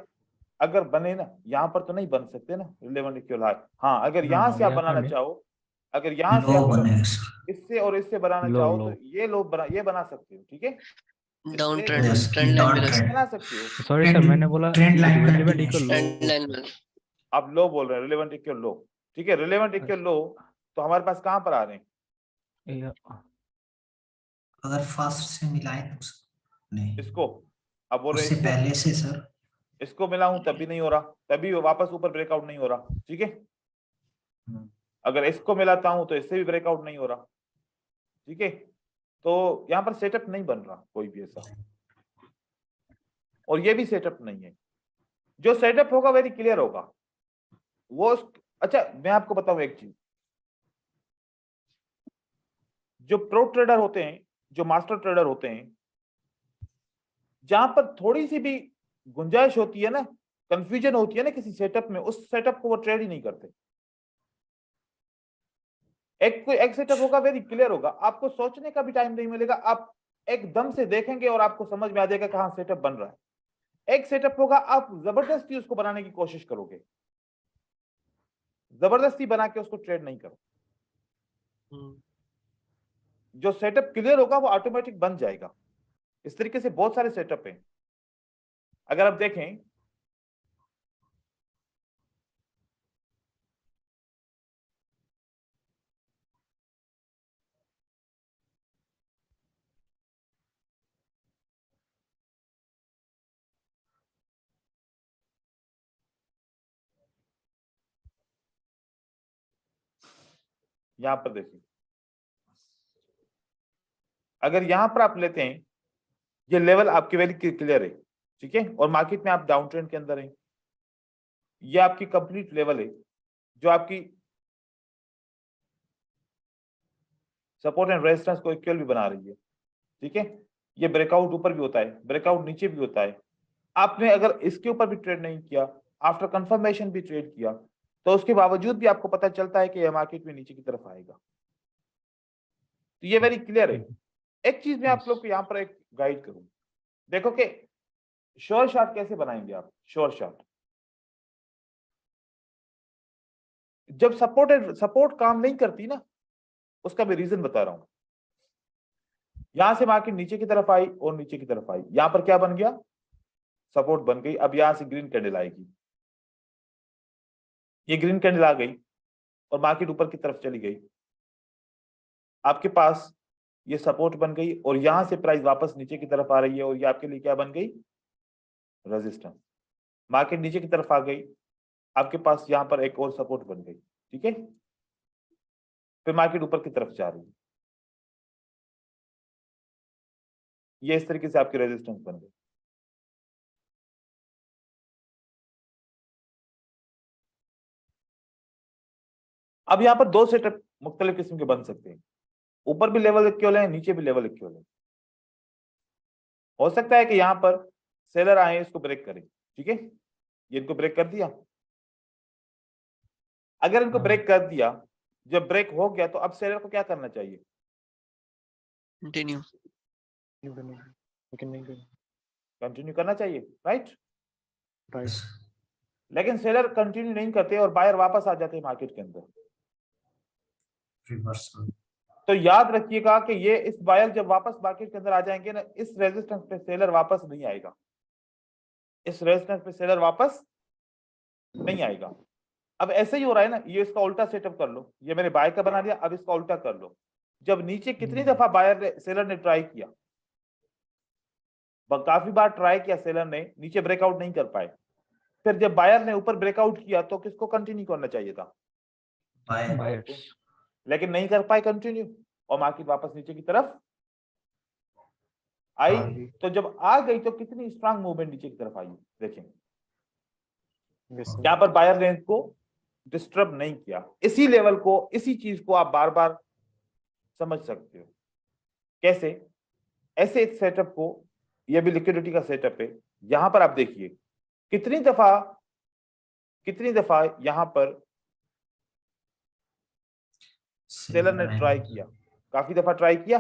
अगर बने ना, यहाँ पर तो नहीं बन सकते ना रिलेवेंट इक्वल हाई। हाँ, अगर No, यहाँ no, से आप यहाँ बनाना नहीं। चाहो, अगर यहाँ से लो आप बनेगा सर। इससे और इससे बनाना लो चाहो लो तो ये बना सकते हो, ठीक है, डाउन इससे trend yes, trend line down मिला ट्रेंड। बना सकते हो। सॉरी सर, मैंने बोला ट्रेंड लाइन रिलेवेंट इक्वल लो। ट्रेंड लाइन मिला। आप लो बोल रहे हैं, रिलेवेंट इक्वल लो, ठीक है, रिलेवेंट इक्वल लो, तो हमारे पास कहाँ पर आ रहे हैं अगर फास्ट से मिलाए तो नहीं, इसको, अब बोल रहे हैं उससे इसको, पहले से सर। इसको मिलाऊं तब भी नहीं हो रहा, तभी वापस ऊपर ब्रेकआउट नहीं हो रहा, ठीक है। अगर इसको मिलाता हूं तो इससे भी ब्रेकआउट नहीं हो रहा, ठीक है। तो यहाँ पर सेटअप नहीं बन रहा कोई भी ऐसा, और ये भी सेटअप नहीं है। जो सेटअप होगा वेरी क्लियर होगा वो। अच्छा, मैं आपको बताऊं एक चीज, जो प्रो ट्रेडर होते हैं, जो मास्टर ट्रेडर होते हैं, जहां पर थोड़ी सी भी गुंजाइश होती है ना, कंफ्यूजन होती है ना किसी सेटअप में, उस सेटअप को वो ट्रेड ही नहीं करते। एक सेटअप होगा वेरी क्लियर होगा, आपको सोचने का भी टाइम नहीं मिलेगा, आप एकदम से देखेंगे और आपको समझ में आ जाएगा कि हाँ सेटअप बन रहा है। एक सेटअप होगा आप जबरदस्ती उसको बनाने की कोशिश करोगे, जबरदस्ती बना के उसको ट्रेड नहीं करो। जो सेटअप क्लियर होगा वो ऑटोमेटिक बन जाएगा। इस तरीके से बहुत सारे सेटअप हैं। अगर आप देखें, यहां पर देखिए, अगर यहां पर आप लेते हैं, ये लेवल आपके वेरी क्लियर है, ठीक है, और मार्केट में आप डाउन ट्रेंड के अंदर हैं, ये आपकी कंप्लीट लेवल है जो आपकी सपोर्ट एंड रेजिस्टेंस को इक्वल भी बना रही है, ठीक है। ये ब्रेकआउट ऊपर भी होता है, ब्रेकआउट नीचे भी होता है। आपने अगर इसके ऊपर भी ट्रेड नहीं किया, आफ्टर कंफर्मेशन भी ट्रेड किया, तो उसके बावजूद भी आपको पता चलता है कि यह मार्केट में नीचे की तरफ आएगा। तो ये वेरी क्लियर है। एक चीज मैं आप लोग को यहाँ पर एक गाइड करूं, देखो कि श्योर शॉट कैसे बनाएंगे आप। श्योर शॉट, जब सपोर्ट काम नहीं करती ना, उसका मैं रीजन बता रहा हूं। यहां से मार्केट नीचे की तरफ आई और नीचे की तरफ आई, यहां पर क्या बन गया, सपोर्ट बन गई। अब यहां से ग्रीन कैंडल आएगी, ये ग्रीन कैंडल आ गई और मार्केट ऊपर की तरफ चली गई, आपके पास ये सपोर्ट बन गई, और यहां से प्राइस वापस नीचे की तरफ आ रही है, और ये आपके लिए क्या बन गई, रेजिस्टेंस। मार्केट नीचे की तरफ आ गई, आपके पास यहां पर एक और सपोर्ट बन गई, ठीक है। फिर मार्केट ऊपर की तरफ जा रही है, ये इस तरीके से आपकी रेजिस्टेंस बन गई। अब यहां पर दो सेटअप मुख्तलिफ किस्म के बन सकते हैं, ऊपर भी लेवल इक्वल है, नीचे भी लेवल इक्वल है। हो सकता है कि यहां पर सेलर आए, इसको ब्रेक करें, ठीक है, ये इनको ब्रेक कर दिया। अगर इनको ब्रेक कर दिया, जब ब्रेक हो गया, तो अब सेलर को क्या करना चाहिए, कंटिन्यू कंटिन्यू करना चाहिए, राइट। राइट। लेकिन सेलर कंटिन्यू नहीं करते और बायर वापस आ जाते हैं मार्केट के अंदर। रिवर्सल। तो याद रखिएगा कि ये इस बायर जब वापस मार्केट के अंदर आ जाएंगे ना, इस रेजिस्टेंस पे सेलर वापस नहीं आएगा, इस रेजिस्टेंस पे सेलर वापस नहीं आएगा। अब ऐसे ही हो रहा है ना, ये इसका उल्टा सेटअप कर लो, ये मैंने बाय का बना दिया, अब इसका उल्टा कर लो। जब नीचे कितनी दफा सेलर ने ट्राई किया, काफी बार ट्राई किया सेलर ने, नीचे ब्रेकआउट नहीं कर पाए। फिर जब बायर ने ऊपर ब्रेकआउट किया, तो किसको कंटिन्यू करना चाहिए था, बायर्स। लेकिन नहीं कर पाए कंटिन्यू, और मार्केट वापस नीचे की तरफ आई। तो जब आ गई तो कितनी स्ट्रांग मूवमेंट नीचे की तरफ आई, देखें यहाँ पर बायर ने इसको डिस्टर्ब नहीं किया। इसी लेवल को, इसी चीज को आप बार बार समझ सकते हो। कैसे, ऐसे एक सेटअप को, यह भी लिक्विडिटी का सेटअप है। यहां पर आप देखिए कितनी दफा यहां पर सेलर ने ट्राई किया, काफी दफा ट्राई किया।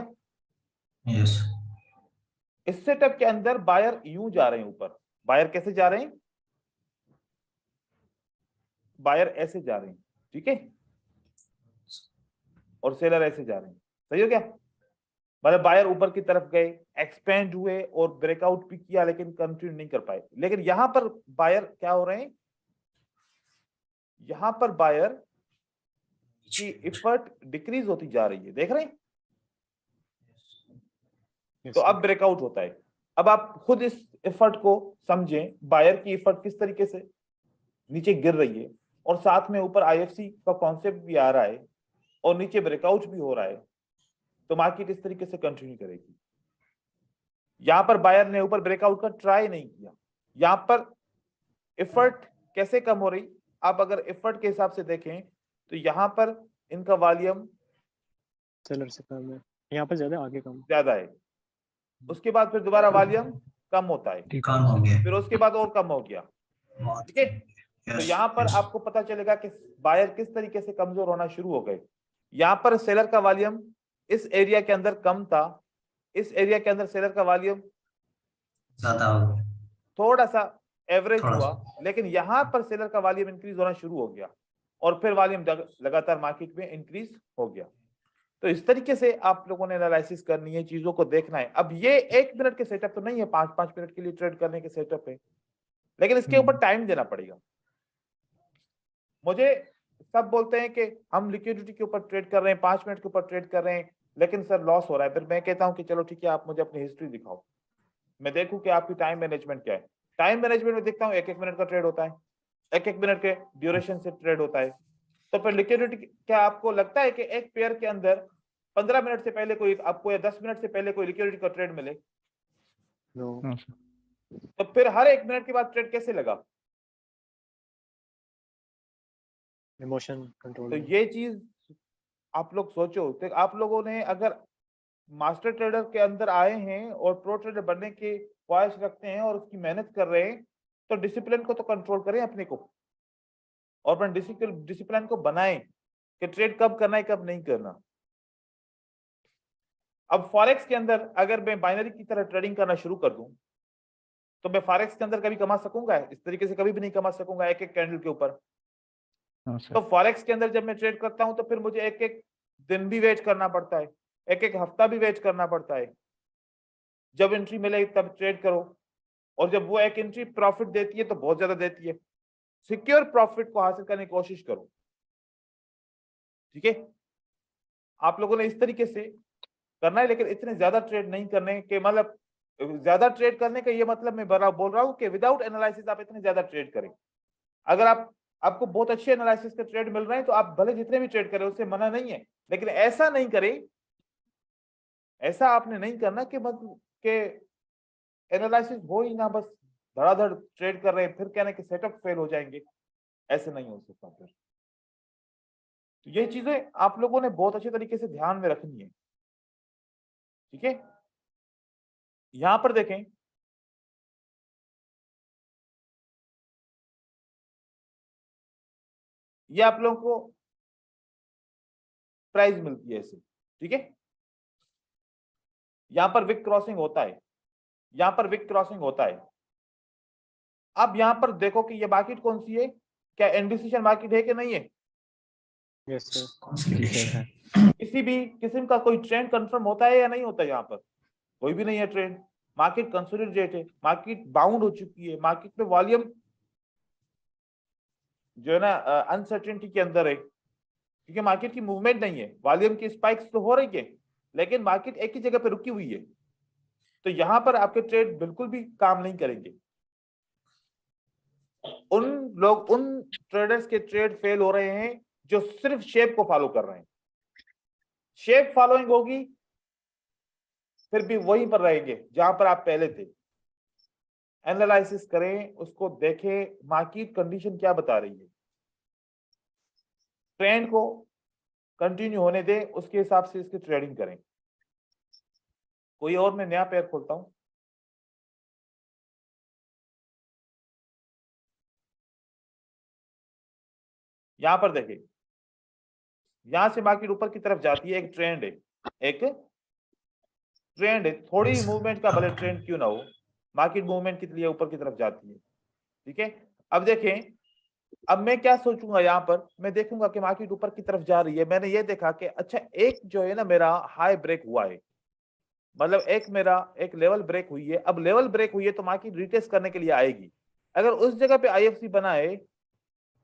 यस। इस सेटअप के अंदर बायर यूं जा रहे हैं ऊपर, बायर कैसे जा रहे हैं, बायर ऐसे जा रहे हैं, ठीक है, और सेलर ऐसे जा रहे हैं, सही हो क्या? मतलब बायर ऊपर की तरफ गए, एक्सपेंड हुए और ब्रेकआउट भी किया, लेकिन कंटिन्यू नहीं कर पाए। लेकिन यहां पर बायर क्या हो रहे हैं, यहां पर बायर की एफर्ट डिक्रीज होती जा रही है, देख रहे हैं? Yes, तो sir. अब ब्रेकआउट होता है। अब आप खुद इस एफर्ट को समझें, बायर की एफर्ट किस तरीके से नीचे गिर रही है और साथ में ऊपर आईएफसी का कॉन्सेप्ट भी आ रहा है और नीचे ब्रेकआउट भी हो रहा है, तो मार्केट इस तरीके से कंटिन्यू करेगी। यहां पर बायर ने ऊपर ब्रेकआउट का ट्राई नहीं किया, यहां पर एफर्ट कैसे कम हो रही, आप अगर एफर्ट के हिसाब से देखें तो यहां पर इनका वॉल्यूम सेलर से कम है, यहाँ पर ज्यादा, आगे कम। ज्यादा है, उसके बाद फिर दोबारा वॉल्यूम कम होता है, कम हो गया, फिर उसके बाद और कम हो गया, बहुत ठीक है? कम हो गया। तो Yes, यहाँ पर yes. आपको पता चलेगा कि बायर किस तरीके से कमजोर होना शुरू हो गए। यहाँ पर सेलर का वॉल्यूम इस एरिया के अंदर कम था, इस एरिया के अंदर सेलर का वॉल्यूम ज्यादा हो गया, थोड़ा सा एवरेज थोड़ा हुआ, लेकिन यहाँ पर सेलर का वॉल्यूम इंक्रीज होना शुरू हो गया और फिर वॉल्यूम लगातार मार्केट में इंक्रीज हो गया। तो इस तरीके से आप लोगों ने एनालिसिस करनी है, चीजों को देखना है। अब ये 1 मिनट के सेटअप तो नहीं है, 5-5 मिनट के लिए ट्रेड करने के सेटअप है, लेकिन इसके ऊपर टाइम देना पड़ेगा। मुझे सब बोलते हैं कि हम लिक्विडिटी के ऊपर ट्रेड कर रहे हैं, 5 मिनट के ऊपर ट्रेड कर रहे हैं, लेकिन सर लॉस हो रहा है। फिर मैं कहता हूं कि चलो ठीक है, आप मुझे अपनी हिस्ट्री दिखाओ, मैं देखूं कि आपकी टाइम मैनेजमेंट क्या है। टाइम मैनेजमेंट में देखता हूं 1-1 मिनट का ट्रेड होता है, 1-1 मिनट के ड्यूरेशन से ट्रेड होता है। तो फिर लिक्विडिटी, क्या आपको लगता है कि एक पेयर के अंदर 15 मिनट से पहले कोई आपको, या 10 मिनट से पहले कोई लिक्विडिटी का ट्रेड मिले? नो, तो फिर हर 1 मिनट के बाद ट्रेड कैसे लगा? Emotion control. तो ये चीज आप लोग सोचो। तो आप लोगों ने अगर मास्टर ट्रेडर के अंदर आए हैं और प्रो ट्रेडर बनने की ख्वाहिश रखते हैं और उसकी मेहनत कर रहे हैं, तो डिसिप्लिन को तो कंट्रोल करें अपने को, और अपने डिसिप्लिन को बनाएं कि ट्रेड कब करना है, कब नहीं करना। अब फॉरेक्स के अंदर अगर मैं बाइनरी की तरह ट्रेडिंग करना शुरू कर दूं, तो मैं फॉरेक्स के अंदर कभी कमा सकूंगा? इस तरीके से कभी भी नहीं कमा सकूंगा, एक एक कैंडल के ऊपर। तो फॉरेक्स के अंदर जब मैं ट्रेड करता हूं, तो फिर मुझे एक एक दिन भी वेट करना पड़ता है, एक एक हफ्ता भी वेट करना पड़ता है। जब एंट्री मिले तब ट्रेड करो, और जब वो एक एंट्री प्रॉफिट देती है तो बहुत ज्यादा देती है। सिक्योर प्रॉफिट को हासिल करने की कोशिश करो, ठीक है? आप लोगों ने इस तरीके से करना है, लेकिन इतने ज्यादा ट्रेड नहीं करने के, मतलब ज्यादा ट्रेड करने का ये मतलब मैं बोल रहा हूं कि विदाउट एनालिसिस आप इतने ज्यादा ट्रेड करें। अगर आपको बहुत अच्छे एनालिसिस के ट्रेड मिल रहे हैं तो आप भले जितने भी ट्रेड करें, उससे मना नहीं है, लेकिन ऐसा नहीं करें, ऐसा आपने नहीं करना कि मतलब के एनालिसिस हो ही ना, बस धड़ाधड़ ट्रेड कर रहे हैं, फिर कहने के सेटअप फेल हो जाएंगे। ऐसे नहीं हो सकता फिर। तो ये चीजें आप लोगों ने बहुत अच्छे तरीके से ध्यान में रखनी है, ठीक है? यहां पर देखें, ये आप लोगों को प्राइस मिलती है ऐसे, ठीक है? यहां पर विक क्रॉसिंग होता है, यहां पर विक क्रॉसिंग होता है। अब यहां पर देखो कि ये मार्केट कौन सी है, क्या इंडिसीजन मार्केट है कि नहीं है? Yes sir. Consolidation. किसी भी किस्म का कोई ट्रेंड कंफर्म होता है या नहीं होता? यहाँ पर कोई भी नहीं है ट्रेंड। मार्केट कंसोलिडेट है, मार्केट बाउंड हो चुकी है, मार्केट में वॉल्यूम जो है ना अनसर्टेनिटी के अंदर है, क्योंकि मार्केट की मूवमेंट नहीं है। वॉल्यूम की स्पाइक्स तो हो रही है, लेकिन मार्केट एक ही जगह पे रुकी हुई है। तो यहां पर आपके ट्रेड बिल्कुल भी काम नहीं करेंगे। उन ट्रेडर्स के ट्रेड फेल हो रहे हैं जो सिर्फ शेप को फॉलो कर रहे हैं। शेप फॉलोइंग होगी, फिर भी वहीं पर रहेंगे जहां पर आप पहले थे। एनालिसिस करें, उसको देखें, मार्केट कंडीशन क्या बता रही है, ट्रेंड को कंटिन्यू होने दें, उसके हिसाब से इसकी ट्रेडिंग करें। कोई और मैं नया पेयर खोलता हूं। यहां पर देखिए, यहां से मार्केट ऊपर की तरफ जाती है, एक ट्रेंड है, एक ट्रेंड है, थोड़ी मूवमेंट का भले ट्रेंड क्यों ना हो, मार्केट मूवमेंट के लिए ऊपर की तरफ जाती है, ठीक है? अब देखें, अब मैं क्या सोचूंगा, यहाँ पर मैं देखूंगा कि मार्केट ऊपर की तरफ जा रही है। मैंने ये देखा कि अच्छा एक जो है ना मेरा हाई ब्रेक हुआ है, मतलब एक मेरा एक लेवल ब्रेक हुई है। अब लेवल ब्रेक हुई है तो मार्केट रिटेस्ट करने के लिए आएगी। अगर उस जगह पे आईएफसी बनाए,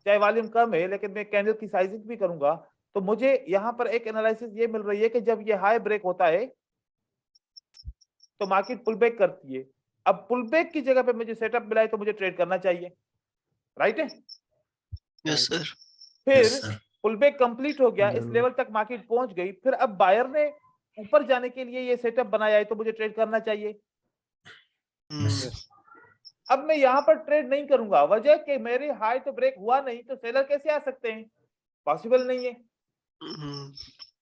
चाहे वॉल्यूम कम है लेकिन मैं कैंडल की साइजिंग भी करूंगा, तो मुझे यहाँ पर एक एनालिसिस ये मिल रही है कि जब ये हाई ब्रेक होता है तो मार्केट पुल बैक करती है। अब पुल बैक की जगह पे मुझे सेटअप मिला है तो मुझे ट्रेड करना चाहिए, राइट है। Yes sir. फिर yes sir. Pull back complete हो गया, इस जरूर। लेवल तक मार्केट पहुंच गई, फिर अब बायर ने ऊपर जाने के लिए ये सेटअप बनाया है तो मुझे ट्रेड करना चाहिए। यस। अब मैं यहाँ पर ट्रेड नहीं करूंगा, वजह कि मेरे हाई तो ब्रेक हुआ नहीं, तो सेलर कैसे आ सकते हैं, पॉसिबल नहीं है।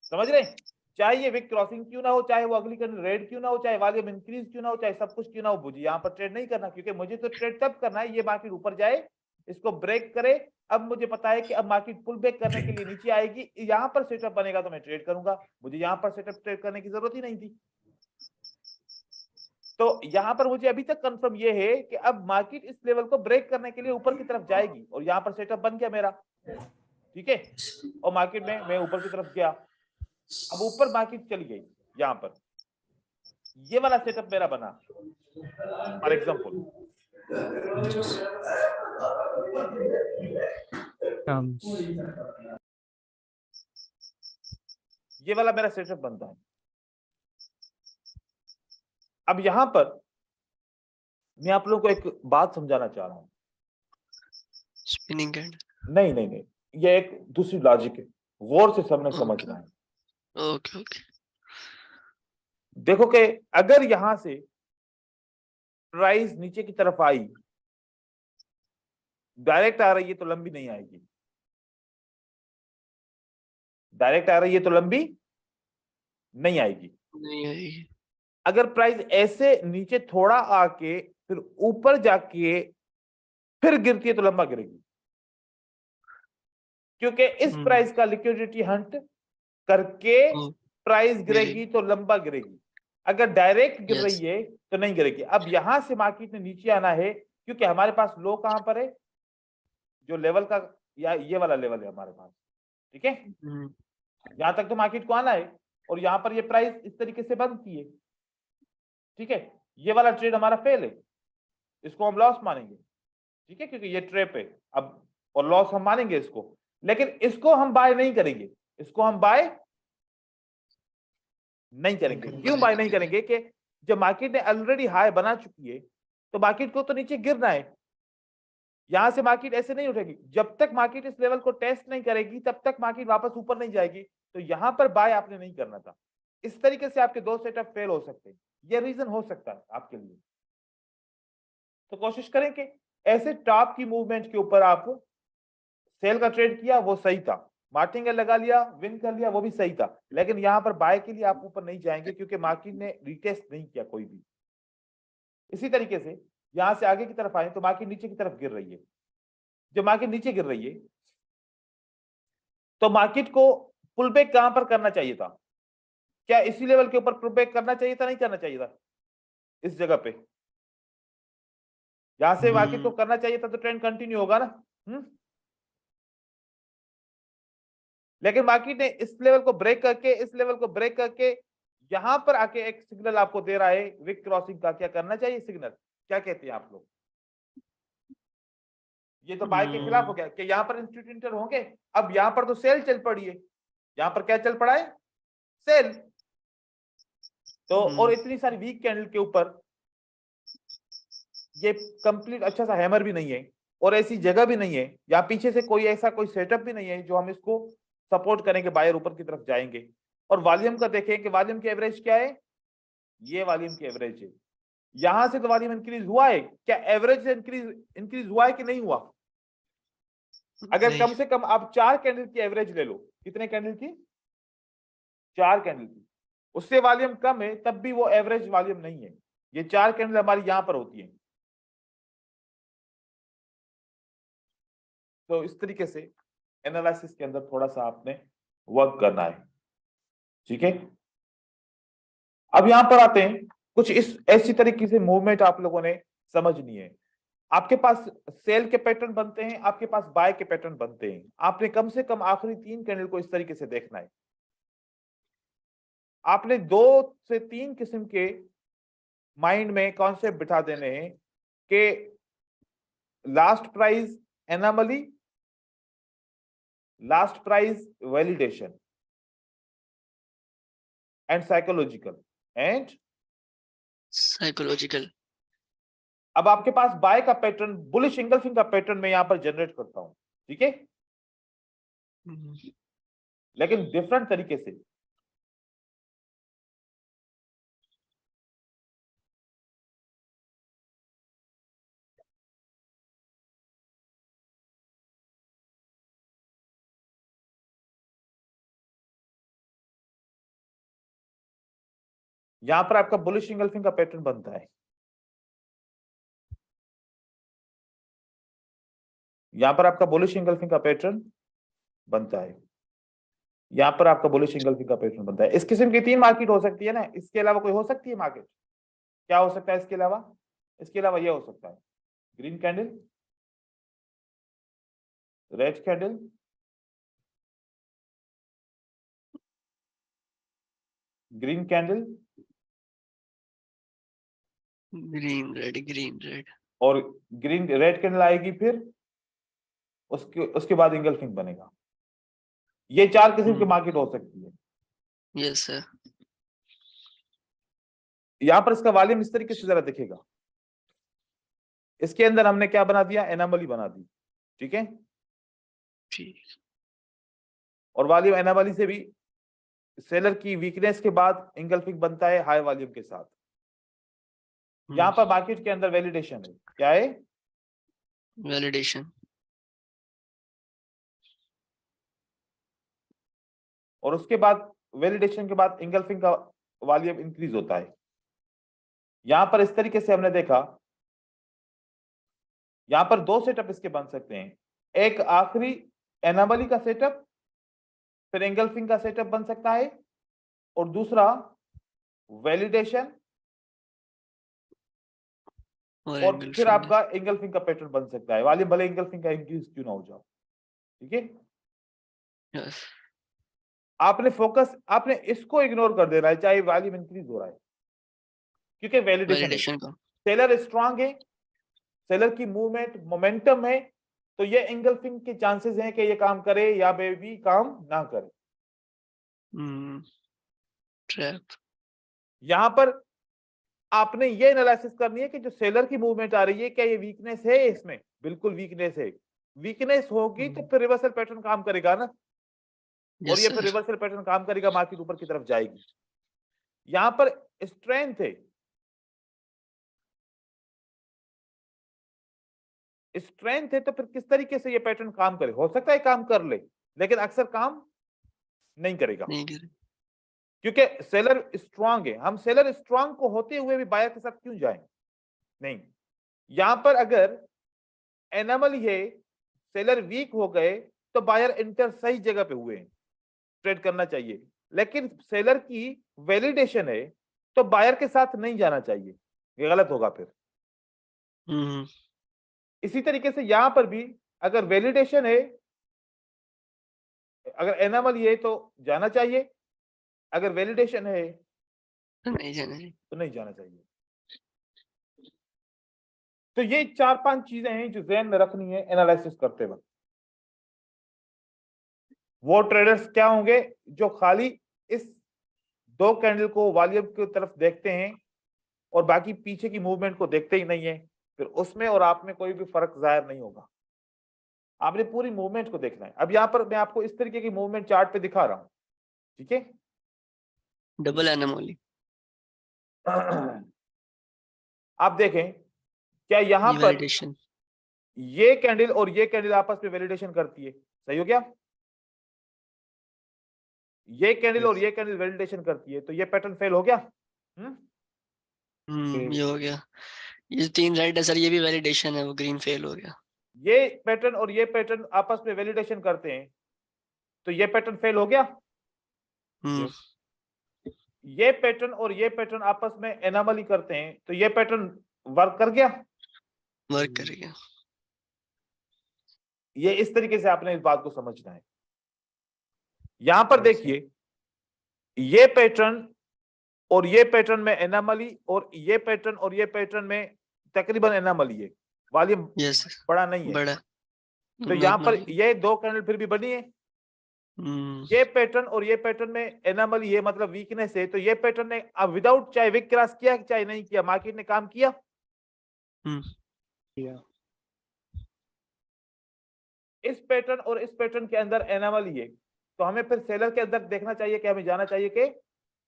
समझ रहे हैं? चाहे ये विक क्रॉसिंग क्यों ना हो, चाहे वो अगली कैंडल रेड क्यों ना हो, चाहे वॉल्यूम इंक्रीज क्यों ना हो, चाहे सब कुछ क्यों ना हो, मुझे यहाँ पर ट्रेड नहीं करना, क्योंकि मुझे तो ट्रेड तब करना है ये मार्केट ऊपर जाए, इसको ब्रेक करे। अब मुझे पता है कि अब मार्केट पुल बैक करने के लिए नीचे आएगी, यहाँ पर सेटअप बनेगा तो मैं ट्रेड करूंगा, मुझे यहाँ पर सेटअप ट्रेड करने की जरूरत ही नहीं थी। तो यहाँ पर मुझे अभी तक कंफर्म ये है कि अब मार्केट इस लेवल को ब्रेक करने के लिए ऊपर की तरफ जाएगी, और यहाँ पर सेटअप बन गया मेरा, ठीक है। और मार्केट में मैं ऊपर की तरफ गया, अब ऊपर मार्केट चली गई, यहाँ पर ये वाला सेटअप मेरा बना, फॉर एग्जांपल ये वाला मेरा सेटअप बनता है। अब यहाँ पर मैं आप लोगों को एक बात समझाना चाह रहा हूं। Spinning candle. नहीं नहीं नहीं, ये एक दूसरी लॉजिक है, गौर से सबने समझना है। Okay okay. देखो कि अगर यहां से प्राइस नीचे की तरफ आई, डायरेक्ट आ रही है तो लंबी नहीं आएगी, डायरेक्ट आ रही है तो लंबी नहीं आएगी। नहीं आएगी। अगर प्राइस ऐसे नीचे थोड़ा आके फिर ऊपर जाके फिर गिरती है तो लंबा गिरेगी, क्योंकि इस प्राइस का लिक्विडिटी हंट करके प्राइस गिरेगी तो लंबा गिरेगी। अगर डायरेक्ट गिर रही है तो नहीं गिरेगी। अब यहां से मार्केट ने नीचे आना है, क्योंकि हमारे पास लो कहां पर है, जो लेवल का, या ये वाला लेवल है हमारे पास, ठीक है। यहां तक तो मार्केट को आना है, और यहां पर ये प्राइस इस तरीके से बंद की है, ठीक है। ये वाला ट्रेड हमारा फेल है, इसको हम लॉस मानेंगे, ठीक है, क्योंकि ये ट्रैप है अब, और लॉस हम मानेंगे इसको, लेकिन इसको हम बाय नहीं करेंगे, इसको हम बाय नहीं करेंगे। क्यों बाय नहीं करेंगे कि जब मार्केट ने ऑलरेडी हाई बना चुकी है तो मार्केट को तो नीचे गिरना है, यहां से मार्केट ऐसे नहीं उठेगी। जब तक मार्केट इस लेवल को टेस्ट नहीं करेगी तब तक मार्केट वापस ऊपर नहीं जाएगी, तो यहां पर बाय आपने नहीं करना था। इस तरीके से आपके दो सेटअप फेल हो सकते हैं, ये रीजन हो सकता है आपके लिए। तो कोशिश करें कि ऐसे टॉप की मूवमेंट के ऊपर आप सेल का ट्रेड किया, वो सही था, मार्टिंगल लगा लिया, विन कर लिया, वो भी सही था, लेकिन यहां पर बाय के लिए आप ऊपर नहीं जाएंगे क्योंकि मार्केट ने रिटेस्ट नहीं किया कोई भी। इसी तरीके से यहां से आगे की तरफ आए तो मार्केट नीचे की तरफ गिर रही है, जब मार्केट नीचे गिर रही है तो मार्केट को पुल बैक कहां पर करना चाहिए था, क्या इसी लेवल के ऊपर पुल बैक करना चाहिए था, नहीं करना चाहिए था, इस जगह पे यहां से मार्केट को करना चाहिए था तो ट्रेंड कंटिन्यू होगा ना। लेकिन मार्केट ने इस लेवल को ब्रेक करके, इस लेवल को ब्रेक करके यहां पर आके एक सिग्नल आपको दे रहा है विक क्रॉसिंग का। क्या करना चाहिए सिग्नल, क्या कहते हैं आप लोग? ये तो बाय के खिलाफ हो गया कि यहां पर इंस्टीट्यूट इंटर होंगे। अब यहां पर तो सेल चल पड़ी है, यहां पर क्या चल पड़ा है, सेल। तो और इतनी सारी वीक कैंडल के ऊपर ये कंप्लीट अच्छा सा हैमर भी नहीं है, और ऐसी जगह भी नहीं है, या पीछे से कोई ऐसा कोई सेटअप भी नहीं है जो हम इसको सपोर्ट करेंगे, बायर ऊपर की तरफ जाएंगे। और वॉल्यूम का देखें कि वॉल्यूम की एवरेज क्या है, ये वॉल्यूम की एवरेज है। यहां से तो वॉल्यूम इंक्रीज हुआ है, क्या एवरेज से इंक्रीज हुआ है कि नहीं हुआ? अगर कम से कम आप 4 कैंडल की एवरेज ले लो, कितने कैंडल की, 4 कैंडल की, उससे वॉल्यूम कम है तब भी वो एवरेज वॉल्यूम नहीं है। ये 4 कैंडल हमारी यहां पर होती है। तो इस तरीके से एनालिसिस के अंदर थोड़ा सा आपने वर्क करना है, ठीक है। अब यहां पर आते हैं, कुछ इस ऐसी तरीके से मूवमेंट आप लोगों ने समझनी है। आपके पास सेल के पैटर्न बनते हैं, आपके पास बाय के पैटर्न बनते हैं। आपने कम से कम आखिरी 3 कैंडल को इस तरीके से देखना है। आपने 2 से 3 किस्म के माइंड में कॉन्सेप्ट बिठा देने हैं कि last price anomaly, last price validation and psychological. अब आपके पास बाय का पैटर्न, बुलिश इंगल्फिंग का पैटर्न मैं यहां पर जनरेट करता हूं, ठीक है, लेकिन डिफरेंट तरीके से। यहां पर आपका बुलिश इंगल्फिंग का पैटर्न बनता है, यहां पर आपका बुलिश इंगल्फिंग का पैटर्न बनता है, यहां पर आपका बुलिश इंगल्फिंग का पैटर्न बनता है। इस किस्म की 3 मार्केट हो सकती है ना, इसके अलावा कोई हो सकती है मार्केट? क्या हो सकता है इसके अलावा? इसके अलावा यह हो सकता है green candle, red candle, green candle green red और ग्रीन रेड कैंडल आएगी, फिर उसके बाद इंगल्फिंग बनेगा। ये 4 किस्म की मार्केट हो सकती है। Yes sir. यहां पर इसका वॉल्यूम इस तरीके से जरा दिखेगा। इसके अंदर हमने क्या बना दिया? एनोमली बना दी, ठीक है। ठीक। और वॉल्यूम एनोमली से भी सेलर की वीकनेस के बाद इंगल्फिंग बनता है हाई वॉल्यूम के साथ। यहां पर मार्केट के अंदर वैलिडेशन है। क्या है? वैलिडेशन। और उसके बाद वैलिडेशन के बाद इंगल्फिंग का वॉल्यूम इंक्रीज होता है। यहां पर इस तरीके से हमने देखा, यहां पर 2 सेटअप इसके बन सकते हैं। एक आखिरी एनोमली का सेटअप, फिर इंगल्फिंग का सेटअप बन सकता है, और दूसरा वैलिडेशन और फिर आपका इंगल्फिंग का पैटर्न बन सकता है। वॉल्यूम भले इंगल्फिंग का इंक्रीज क्यों ना हो जाए, ठीक है। यस। आपने फोकस, आपने इसको इग्नोर कर देना है चाहे वॉल्यूम इंक्रीज हो रहा है, क्योंकि वैलिडेशन का सेलर स्ट्रांग है, सेलर की मूवमेंट मोमेंटम है, तो ये इंगल्फिंग के चांसेस हैं कि ये काम करे या भी काम ना करे। ट्रैप। यहां पर आपने ये एनालिसिस करनी है कि जो सेलर की मूवमेंट आ रही है, क्या ये वीकनेस है? इसमें बिल्कुल वीकनेस है। वीकनेस होगी तो फिर रिवर्सल पैटर्न काम करेगा ना, और ये फिर रिवर्सल पैटर्न काम करेगा, मार्केट ऊपर की तरफ जाएगी। यहां पर स्ट्रेंथ है, स्ट्रेंथ है, तो फिर किस तरीके से ये पैटर्न काम करे? हो सकता है काम कर ले, लेकिन अक्सर काम नहीं करेगा, क्योंकि सेलर स्ट्रांग है। हम सेलर स्ट्रांग को होते हुए भी बायर के साथ क्यों जाएं? नहीं। यहां पर अगर एनोमली है, सेलर वीक हो गए, तो बायर इंटर सही जगह पे हुए हैं, ट्रेड करना चाहिए। लेकिन सेलर की वैलिडेशन है, तो बायर के साथ नहीं जाना चाहिए, ये गलत होगा फिर। इसी तरीके से यहां पर भी अगर वैलिडेशन है, अगर एनोमली है तो जाना चाहिए, अगर वैलिडेशन है तो नहीं जाना चाहिए। तो ये 4-5 चीजें हैं जो ध्यान में रखनी है एनालिसिस करते वक्त। वो ट्रेडर्स क्या होंगे जो खाली इस 2 कैंडल को वॉल्यूम की तरफ देखते हैं और बाकी पीछे की मूवमेंट को देखते ही नहीं है, फिर उसमें और आप में कोई भी फर्क जाहिर नहीं होगा। आपने पूरी मूवमेंट को देखना है। अब यहां पर मैं आपको इस तरीके की मूवमेंट चार्ट पे दिखा रहा हूं, ठीक है। Double anomaly. आप देखें, क्या यहां पर ये कैंडल और ये कैंडल आपस में वैलिडेशन करती है? सही हो गया? ये कैंडल और ये कैंडल वैलिडेशन करती है, तो ये पैटर्न फेल हो गया। ये हो गया। ये 3 रेड है सर, ये भी वैलिडेशन है, वो ग्रीन फेल हो गया। ये पैटर्न और ये पैटर्न आपस में वैलिडेशन करते हैं, तो ये पैटर्न फेल हो गया। ये पैटर्न और ये पैटर्न आपस में एनोमली करते हैं, तो ये पैटर्न वर्क कर गया। वर्क करेगा। ये इस तरीके से आपने इस बात को समझना है। यहां पर देखिए ये पैटर्न और ये पैटर्न में एनामली और ये पैटर्न और ये पैटर्न में तकरीबन एनामली है, वॉल्यूम यस बड़ा नहीं है। बड़ा तो यहाँ पर नॉर्मल। ये दो कैंडल फिर भी बनी है। ये पैटर्न और ये पैटर्न में एनामली है, मतलब वीकनेस है। तो ये पैटर्न ने अब विदाउट चाहे विक क्रॉस किया चाहे नहीं किया, मार्केट ने काम किया। किया। इस पैटर्न और इस पैटर्न के अंदर एनामली है, तो हमें फिर सेलर के अंदर देखना चाहिए कि हमें जाना चाहिए कि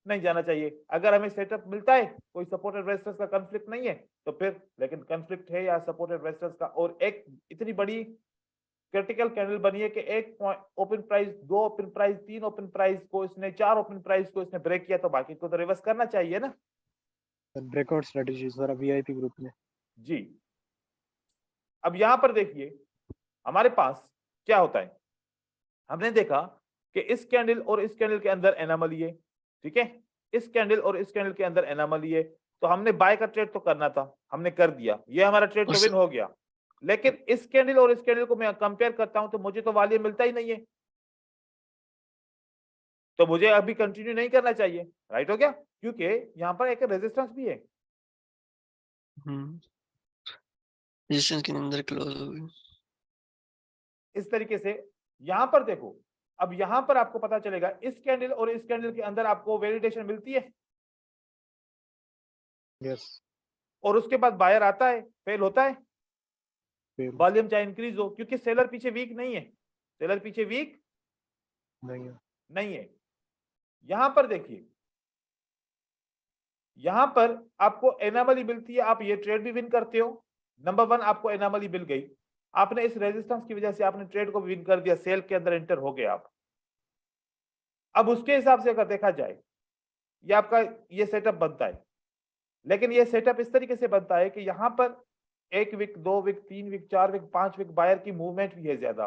नहीं जाना चाहिए। अगर हमें सेटअप मिलता है, कोई सपोर्टेड रेजिस्टेंस का कॉन्फ्लिक्ट नहीं है, तो फिर, लेकिन कॉन्फ्लिक्ट है या सपोर्टेड रेजिस्टेंस का, और एक इतनी बड़ी क्रिटिकल कैंडल बनी है कि एक ओपन प्राइस, दो ओपन प्राइस, तीन ओपन प्राइस को इसने, चार ओपन प्राइस को इसने ब्रेक किया, तो बाकी को तो रिवर्स करना चाहिए ना। Breakout strategy sir VIP group में। जी, अब यहां पर देखिए हमारे पास क्या होता है। हमने देखा कि इस कैंडल और इस कैंडल के अंदर एनामली है, ठीक है। इस कैंडल और इस कैंडल के अंदर एनामली है, तो हमने बाय का ट्रेड तो करना था, हमने कर दिया, ये हमारा ट्रेड तो विन हो गया। लेकिन इस कैंडल और इस कैंडल को मैं कंपेयर करता हूं तो मुझे तो वॉल्यूम मिलता ही नहीं है, तो मुझे अभी कंटिन्यू नहीं करना चाहिए। राइट हो गया, क्योंकि यहां पर एक रेजिस्टेंस भी है। रेजिस्टेंस के अंदर क्लोज हो गई। इस तरीके से यहां पर देखो, अब यहां पर आपको पता चलेगा इस कैंडल और इस कैंडल के अंदर आपको वैलिडेशन मिलती है, यस, और उसके बाद बायर आता है, फेल होता है, फिर वॉल्यूम चाहे इंक्रीज हो, क्योंकि सेलर पीछे वीक नहीं है, सेलर पीछे वीक नहीं है। नहीं है। यहां पर देखिए, यहां पर आपको एनामली मिलती है, आप ये ट्रेड भी विन करते हो। नंबर वन, आपको एनामली मिल गई, आपने इस रेजिस्टेंस की वजह से आपने ट्रेड को विन कर दिया, सेल के अंदर एंटर हो गए आप। अब उसके हिसाब से अगर देखा जाए, ये आपका ये सेटअप बनता है, लेकिन ये सेटअप इस तरीके से बनता है कि यहां पर एक विक, दो विक, तीन विक, चार विक, पांच विक बायर की मूवमेंट भी है ज्यादा,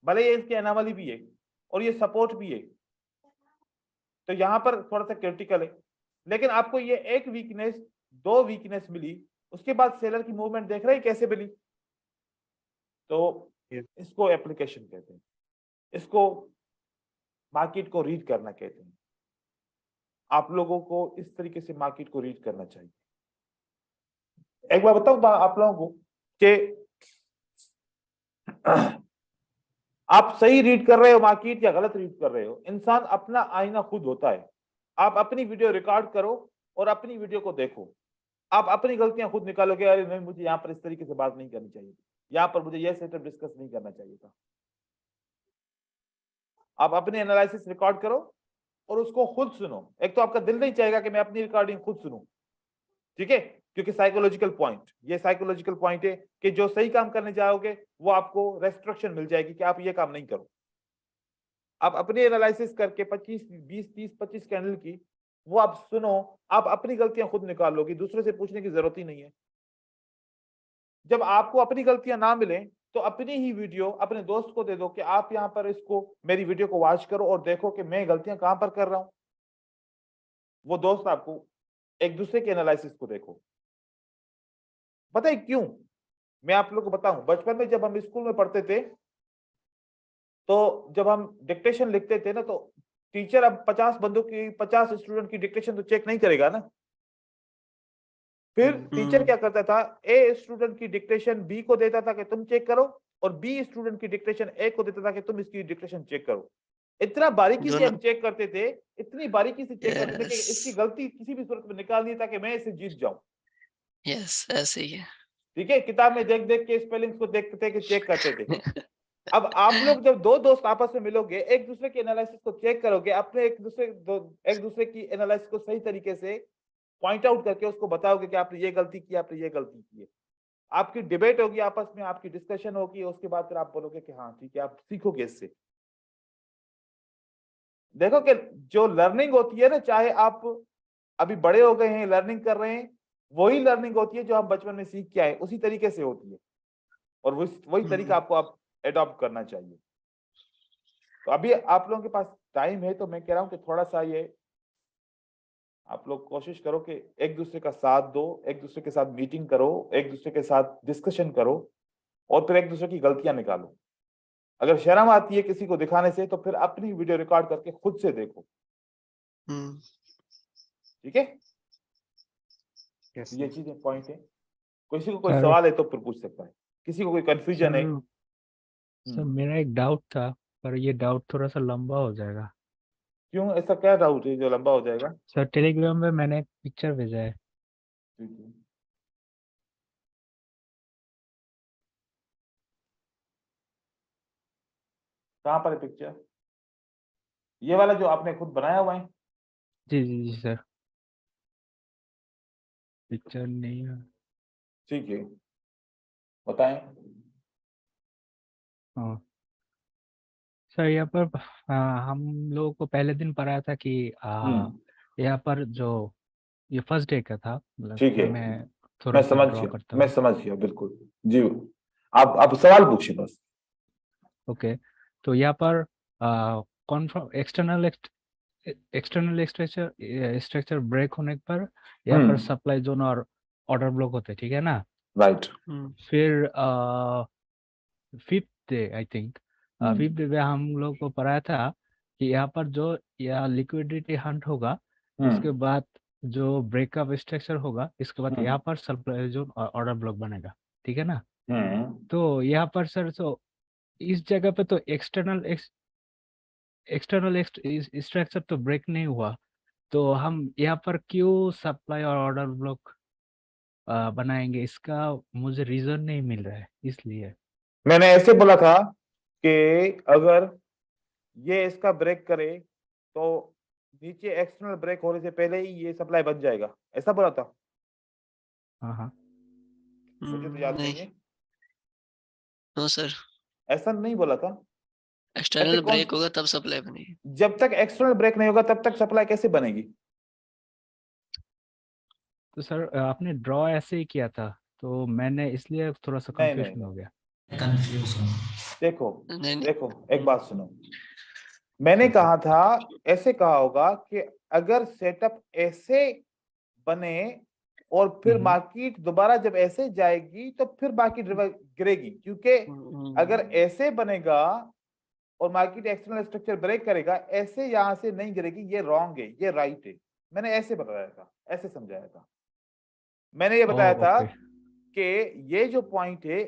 भले ये इसकी एनामली भी है और ये सपोर्ट भी है, तो यहां पर थोड़ा सा क्रिटिकल है। लेकिन आपको ये एक वीकनेस, दो वीकनेस मिली, उसके बाद सेलर की मूवमेंट देख रहे हैं कैसे मिली, तो इसको एप्लीकेशन कहते हैं, इसको मार्केट को रीड करना कहते हैं। आप लोगों को इस तरीके से मार्केट को रीड करना चाहिए। एक बार बताऊं आप लोगों को कि आप सही रीड कर रहे हो मार्केट या गलत रीड कर रहे हो। इंसान अपना आईना खुद होता है। आप अपनी वीडियो रिकॉर्ड करो और अपनी वीडियो को देखो, आप अपनी गलतियां खुद निकालोगे, अरे नहीं मुझे यहाँ पर इस तरीके से बात नहीं करनी चाहिए, यहाँ पर मुझे यह सेटअप डिस्कस नहीं करना चाहिए था। आप अपनी एनालिसिस रिकॉर्ड करो और उसको खुद सुनो। एक तो आपका दिल नहीं चाहेगा कि मैं अपनी रिकॉर्डिंग खुद सुनूं, ठीक है, क्योंकि साइकोलॉजिकल पॉइंट, ये साइकोलॉजिकल पॉइंट है कि जो सही काम करने जाओगे वो आपको रेस्ट्रिक्शन मिल जाएगी कि आप ये काम नहीं करो। आप अपनी एनालिसिस करके 25, 20, 30, 25 कैंडल की वो आप सुनो, आप अपनी गलतियां खुद निकाल लोगे, दूसरे से पूछने की जरूरत ही नहीं है। जब आपको अपनी गलतियां ना मिले तो अपनी ही वीडियो अपने दोस्त को दे दो कि आप यहाँ पर इसको, मेरी वीडियो को वॉच करो और देखो कि मैं गलतियां कहां पर कर रहा हूं। वो दोस्त आपको, एक दूसरे के एनालिसिस को देखो। पता है क्यों? मैं आप लोगों को बताऊं, बचपन में जब हम स्कूल में पढ़ते थे तो जब हम डिक्टेशन लिखते थे ना, तो टीचर अब 50 बंदों की, 50 स्टूडेंट की डिक्टेशन तो चेक नहीं करेगा ना। फिर टीचर क्या करता था, ए स्टूडेंट की डिक्टेशन बी को देता था कि तुम चेक करो, और बी स्टूडेंट की डिक्टेशन ए को देता था कि तुम इसकी डिक्टेशन चेक करो। इतना बारीकी से हम चेक करते थे, इतनी बारीकी से चेक करते थे कि इसकी गलती किसी भी सूरत में निकालनी था कि मैं इसे जीत जाऊं। यस, ऐसे ही है। ठीक है, किताब में देख देख के स्पेलिंग्स को देखते थे कि चेक करते थे। अब आप लोग जब दो दोस्त आपस में मिलोगे, एक दूसरे के एनालिसिस को चेक करोगे, अपने एक दूसरे की एनालिसिस को सही तरीके से पॉइंट आउट करके उसको बताओगे कि आपने ये गलती की, आपने ये गलती की है। आपकी डिबेट होगी आपस में, आपकी डिस्कशन होगी, उसके बाद फिर आप बोलोगे कि हाँ ठीक है, आप सीखोगे इससे। देखो कि जो लर्निंग होती है ना, चाहे आप अभी बड़े हो गए हैं, लर्निंग कर रहे हैं, वही लर्निंग होती है जो हम बचपन में सीख के आए, उसी तरीके से होती है, और वही तरीका आपको आप एडॉप्ट करना चाहिए। तो अभी आप लोगों के पास टाइम है, तो मैं कह रहा हूं कि थोड़ा सा ये आप लोग कोशिश करो कि एक दूसरे का साथ दो, एक दूसरे के साथ मीटिंग करो, एक दूसरे के साथ डिस्कशन करो और फिर एक दूसरे की गलतियां निकालो। अगर शर्म आती है किसी को दिखाने से तो फिर अपनी वीडियो रिकॉर्ड करके खुद से देखो, ठीक है? Yes, ये sir. चीजें पॉइंट है। किसी को कोई सर- सवाल है तो फिर पूछ सकता है, किसी को कोई कंफ्यूजन है। सर मेरा एक डाउट था, पर ये डाउट थोड़ा सा लंबा हो जाएगा। क्यों, ऐसा क्या डाउट है जो लंबा हो जाएगा? सर टेलीग्राम में मैंने एक पिक्चर भेजा है। ठीक है। कहाँ पर है पिक्चर? ये वाला जो आपने खुद बनाया हुआ है? जी जी जी सर, पिक्चर नहीं है। ठीक है, बताएं। हाँ सर, यहाँ पर हम लोगों को पहले दिन पढ़ाया था कि यहाँ पर जो ये फर्स्ट डे का था, मतलब ठीक है, मैं थोड़ा मैं सा समझ ड्रॉ गया, करता मैं हूँ। समझ गया, बिल्कुल जी। आप सवाल पूछिए बस। ओके, तो यहाँ पर कॉन्फर्म एक्सटर्नल स्ट्रक्चर ब्रेक होने पर यहाँ पर सप्लाई जोन और ऑर्डर ब्लॉक होते हैं, ठीक है ना? राइट। फिर fifth day I think, fifth day में हम लोग को पढ़ाया था कि यहाँ पर जो यह लिक्विडिटी हंट होगा, उसके बाद जो ब्रेकअप स्ट्रक्चर होगा, इसके बाद यहाँ पर सप्लाई जोन और ऑर्डर ब्लॉक बनेगा, ठीक है ना? तो यहाँ पर सर, तो इस जगह पे तो एक्सटर्नल स्ट्रक्चर तो ब्रेक नहीं हुआ, तो हम यहाँ पर क्यों सप्लाई और ऑर्डर ब्लॉक बनाएंगे? इसका मुझे रीजन नहीं मिल रहा है, इसलिए। मैंने ऐसे बोला था कि अगर ये इसका ब्रेक करे तो नीचे एक्सटर्नल ब्रेक होने से पहले ही ये सप्लाई बन जाएगा, ऐसा बोला था। हाँ हाँ मुझे तो याद नहीं है। नो सर, ऐसा नहीं बोला था। एक्सटर्नल ऐसे कौन- ब्रेक होगा तब सप्लाई बनेगी। जब तक एक्सटर्नल ब्रेक नहीं होगा तब तक सप्लाई कैसे बनेगी? तो सर आपने ड्रॉ ऐसे ही किया था, तो मैंने इसलिए थोड़ा सा नहीं, कंफ्यूजन नहीं। हो गया। कंफ्यूज हूँ। देखो नहीं नहीं, देखो, एक बात सुनो। मैंने कहा था, ऐसे कहा होगा कि अगर सेटअप ऐसे बने और फिर मार्केट दोबारा जब ऐसे जाएगी तो फिर मार्केट गिरेगी, क्योंकि अगर ऐसे बनेगा और मार्केट एक्सटर्नल स्ट्रक्चर ब्रेक करेगा, ऐसे यहां से नहीं गिरेगी, ये रॉन्ग है, ये राइट है। मैंने ऐसे बताया था, ऐसे समझाया था। मैंने ये बताया था कि ये जो पॉइंट है,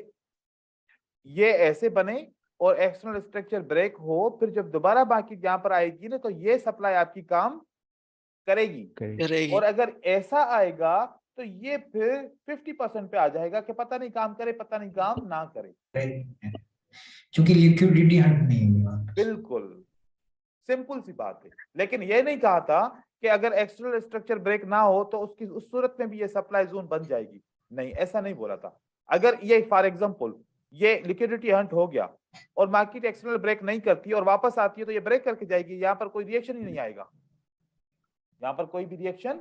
ये ऐसे बने और एक्सटर्नल स्ट्रक्चर ब्रेक हो, फिर जब दोबारा मार्केट यहां पर आएगी ना, तो ये सप्लाई आपकी काम करेगी। करेगी। और अगर ऐसा आएगा तो ये फिर 50% पे आ जाएगा कि पता नहीं काम करे, पता नहीं काम ना करे। क्योंकि लिक्विडिटी हंट नहीं हुआ। बिल्कुल सिंपल सी बात है। लेकिन ये नहीं कहा था कि अगर एक्सटर्नल स्ट्रक्चर ब्रेक ना हो तो उसकी उस सूरत में भी ये सप्लाई जोन बन जाएगी, नहीं, ऐसा नहीं बोला था। अगर ये फॉर एग्जांपल ये लिक्विडिटी हंट हो गया और मार्केट एक्सटर्नल ब्रेक नहीं करती और वापस आती है, तो ये ब्रेक करके जाएगी, यहां पर कोई रिएक्शन ही नहीं आएगा, यहां पर कोई भी रिएक्शन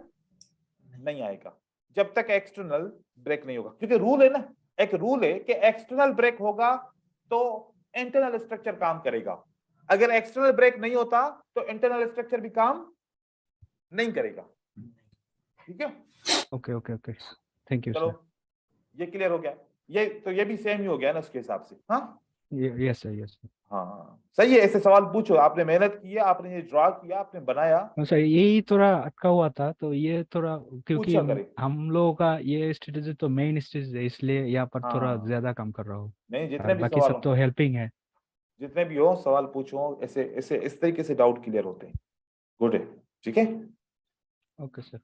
नहीं आएगा जब तक एक्सटर्नल ब्रेक नहीं होगा। क्योंकि रूल है ना, एक रूल है कि एक्सटर्नल ब्रेक होगा तो इंटरनल स्ट्रक्चर काम करेगा, अगर एक्सटर्नल ब्रेक नहीं होता तो इंटरनल स्ट्रक्चर भी काम नहीं करेगा। ठीक है, okay okay okay, thank you चलो सर। ये क्लियर हो गया। ये तो ये भी सेम ही हो गया ना उसके हिसाब से। हाँ यस सर, यस सर। हाँ सही है, ऐसे सवाल पूछो। आपने मेहनत की है, आपने ये ड्रा किया, आपने बनाया, सर यही थोड़ा अटका हुआ था, तो ये थोड़ा, क्योंकि पूछा करे। हम लोगों का ये स्ट्रेटेजी तो मेन स्ट्रेटेजी है, इसलिए यहाँ पर थोड़ा हाँ ज्यादा काम कर रहा हूँ। नहीं, और जितने भी बाकी सवाल सब तो हो, हेल्पिंग है। जितने भी हो सवाल पूछो, ऐसे ऐसे इस तरीके से डाउट क्लियर होते हैं। गुड है, ठीक है। ओके सर,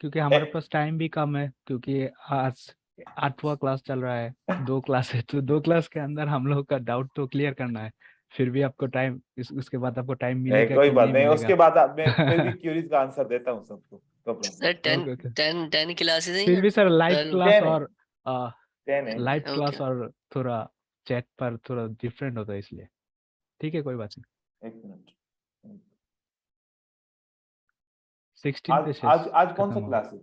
क्योंकि हमारे पास टाइम भी कम है, क्योंकि आज 8वां क्लास चल रहा है, 2 क्लास है, तो 2 क्लास के अंदर हम लोग का डाउट तो क्लियर करना है। फिर भी आपको टाइम, उसके बाद आपको टाइम नहीं मिलेगा कोई कि बात नहीं नहीं, मिलेगा? उसके बाद मैं फिर भी क्यूरीज का आंसर देता हूँ सबको। no problem। Sir 10 okay okay. 10 classes हैं फिर या भी सर लाइव 12? क्लास 10 है, और 10 है। Live okay. क्लास और थोड़ा चैट पर थोड़ा डिफरेंट होता है, इसलिए ठीक है, कोई बात नहीं। एक मिनट, 16 आज पे आज आज कौन खत्म सा होगा। क्लास है?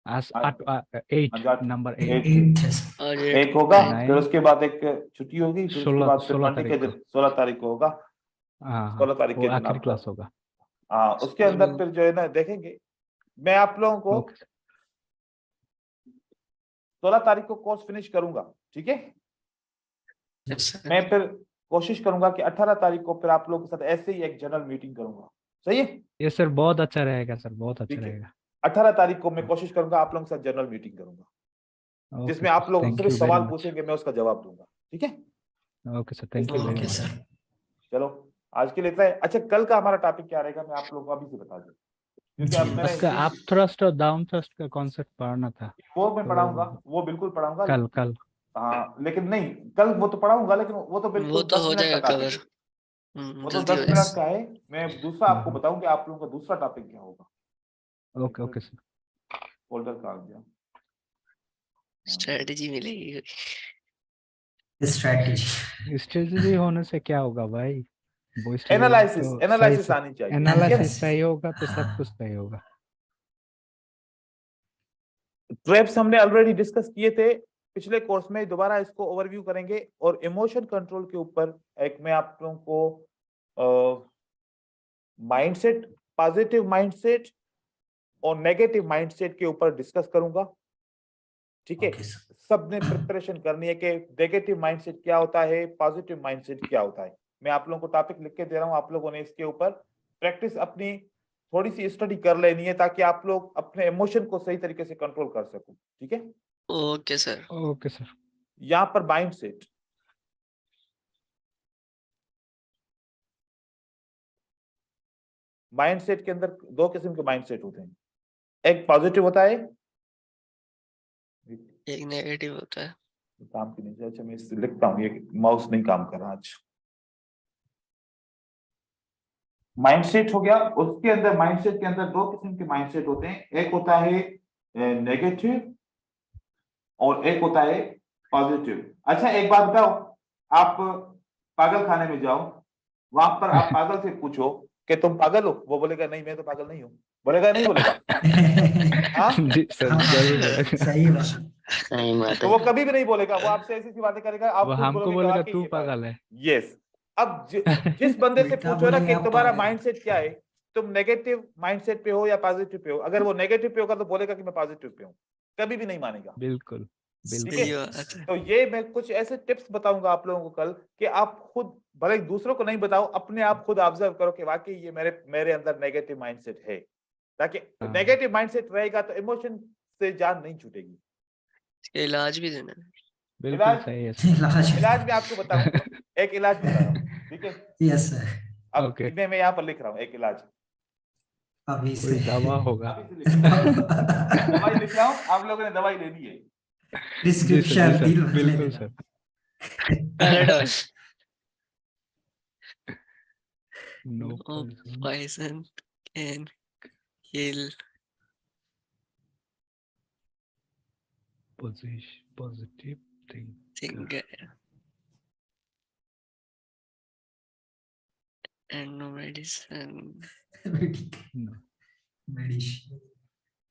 आज आज 8 नंबर 8 8 और एक होगा, फिर 9 उसके बाद एक छुट्टी होगी, फिर उसके बाद फिर 16 मंडे के तारीख दिन को। 16 तारीख को होगा। हाँ 16 तारीख वो के दिन आखिरी आपका क्लास होगा। हाँ, उसके अंदर फिर जो है ना देखेंगे। मैं आप लोगों को ओके 16 तारीख को कोर्स फिनिश करूंगा, ठीक है। Yes, sir. मैं फिर कोशिश करूंगा कि 18 तारीख को फिर आप लोगों के साथ ऐसे ही एक जनरल मीटिंग करूंगा, सही है। ये सर बहुत अच्छा रहेगा सर, बहुत अच्छा ठीक है, रहेगा। 18 तारीख को मैं कोशिश करूंगा आप लोगों के साथ जनरल मीटिंग करूंगा, ओके जिसमें आप लोग थैंक सिर्फ यू वेरी सवाल मच। पूछेंगे, मैं उसका जवाब दूंगा, ठीक है। Okay sir thank you very okay much. Sir. चलो आज के लिए इतना है। अच्छा, कल का हमारा टॉपिक क्या रहेगा मैं आप लोगों को अभी से बता दूं, क्योंकि अब जी, मैंने उसका आप थ्रस्ट और डाउन थ्रस्ट का कॉन्सेप्ट पढ़ना था वो मैं तो पढ़ाऊंगा, वो बिल्कुल पढ़ाऊंगा। कल हाँ, लेकिन नहीं, कल वो तो पढ़ाऊंगा, लेकिन वो तो वो बिल्कुल तो 10 हो मिनट का जाएगा टॉपिक कवर। है। वो तो जल्दी 10 हो मिनट जाएगा। का है। मैं दूसरा आपको बताऊं कि आप लोगों का दूसरा टॉपिक क्या होगा। Okay okay sir. फोल्डर का आ गया। स्ट्रेटजी मिलेगी। स्ट्रैटेजी। स्ट्रेटजी होने से क्या होगा भाई, वो strategy एनालिसिस तो सही एनालिसिस से आनी चाहिए। Analysis Yes. सही होगा तो सब हाँ। कुछ सही होगा। ट्रैप्स हमने ऑलरेडी डिस्कस किए थे पिछले कोर्स में, दोबारा इसको ओवरव्यू करेंगे। और इमोशन कंट्रोल के ऊपर एक मैं आप लोगों को माइंडसेट, पॉजिटिव माइंडसेट और नेगेटिव माइंडसेट के ऊपर डिस्कस करूंगा, ठीक है। Okay sir. सबने प्रिपरेशन करनी है कि नेगेटिव माइंडसेट क्या होता है, पॉजिटिव माइंडसेट क्या होता है। मैं आप लोगों को टॉपिक लिख के दे रहा हूं, आप लोगों ने इसके ऊपर प्रैक्टिस अपनी थोड़ी सी स्टडी कर लेनी है, ताकि आप लोग अपने इमोशन को सही तरीके से कंट्रोल कर सको, ठीक है। Okay sir. Okay sir. यहां पर माइंडसेट, माइंडसेट के अंदर दो किस्म के माइंडसेट होते हैं। एक पॉजिटिव होता है, एक नेगेटिव होता है। काम की नहीं। अच्छा, मैं इसे लिखता हूँ, ये माउस नहीं काम कर रहा आज। माइंडसेट हो गया। उसके अंदर माइंडसेट के अंदर दो किस्म के माइंडसेट होते हैं, एक होता है नेगेटिव और एक होता है पॉजिटिव। अच्छा एक बात बताओ, आप पागल खाने में जाओ, वहां पर आप पागल से पूछो कि तुम पागल हो, वो बोलेगा नहीं मैं तो पागल नहीं हूँ, बोलेगा नहीं बोलेगा? हाँ, जी सर हाँ, जरूर बोलेगा। सही बात। सही बात तो है। वो कभी भी नहीं बोलेगा, वो आपसे ऐसी सी बातें करेगा, आप वो खुद हमको बोलोगे बोलेगा वाकई तू ये पागल है। यस। अब जिस बंदे से उल्टा पूछो ना कि बोलेंगे आप तुम्हारा पागल। माइंडसेट क्या है, तुम नेगेटिव माइंडसेट पे हो या पॉजिटिव पे हो, अगर वो नेगेटिव पे होगा तो बोलेगा कि मैं पॉजिटिव पे हूँ, कभी भी नहीं मानेगा, बिल्कुल ठीक बिल्कुल। है। सही बात है। तो ये मैं कुछ ऐसे टिप्स बताऊंगा आप लोगों को कल, कि आप खुद भले ही दूसरों को नहीं बताओ, अपने आप खुद ऑब्जर्व करो कि वाकई ये मेरे अंदर नेगेटिव माइंडसेट है, ताकि हाँ। नेगेटिव माइंडसेट रहेगा तो इमोशन से जान नहीं छूटेगी। इसका इलाज भी देना है। बिल्कुल इलाज, सही है सर। इलाज मैं आपको बताऊं, एक इलाज बता रहा हूँ, ठीक है। Yes sir. अब ओके मैं यहाँ पर लिख रहा हूँ एक इलाज, अभी कोई से दवा होगा। अभी से लिख रहा हूँ। दवाई लिख रहा हूँ, आप लोगों ने दवाई लेनी है। जी प्रिस्क्रिप्शन सर बिल ले बिल्कुल लेना। सर। पैराडॉल। No No poison can kill. Positive think. Singer and no medicine medicine.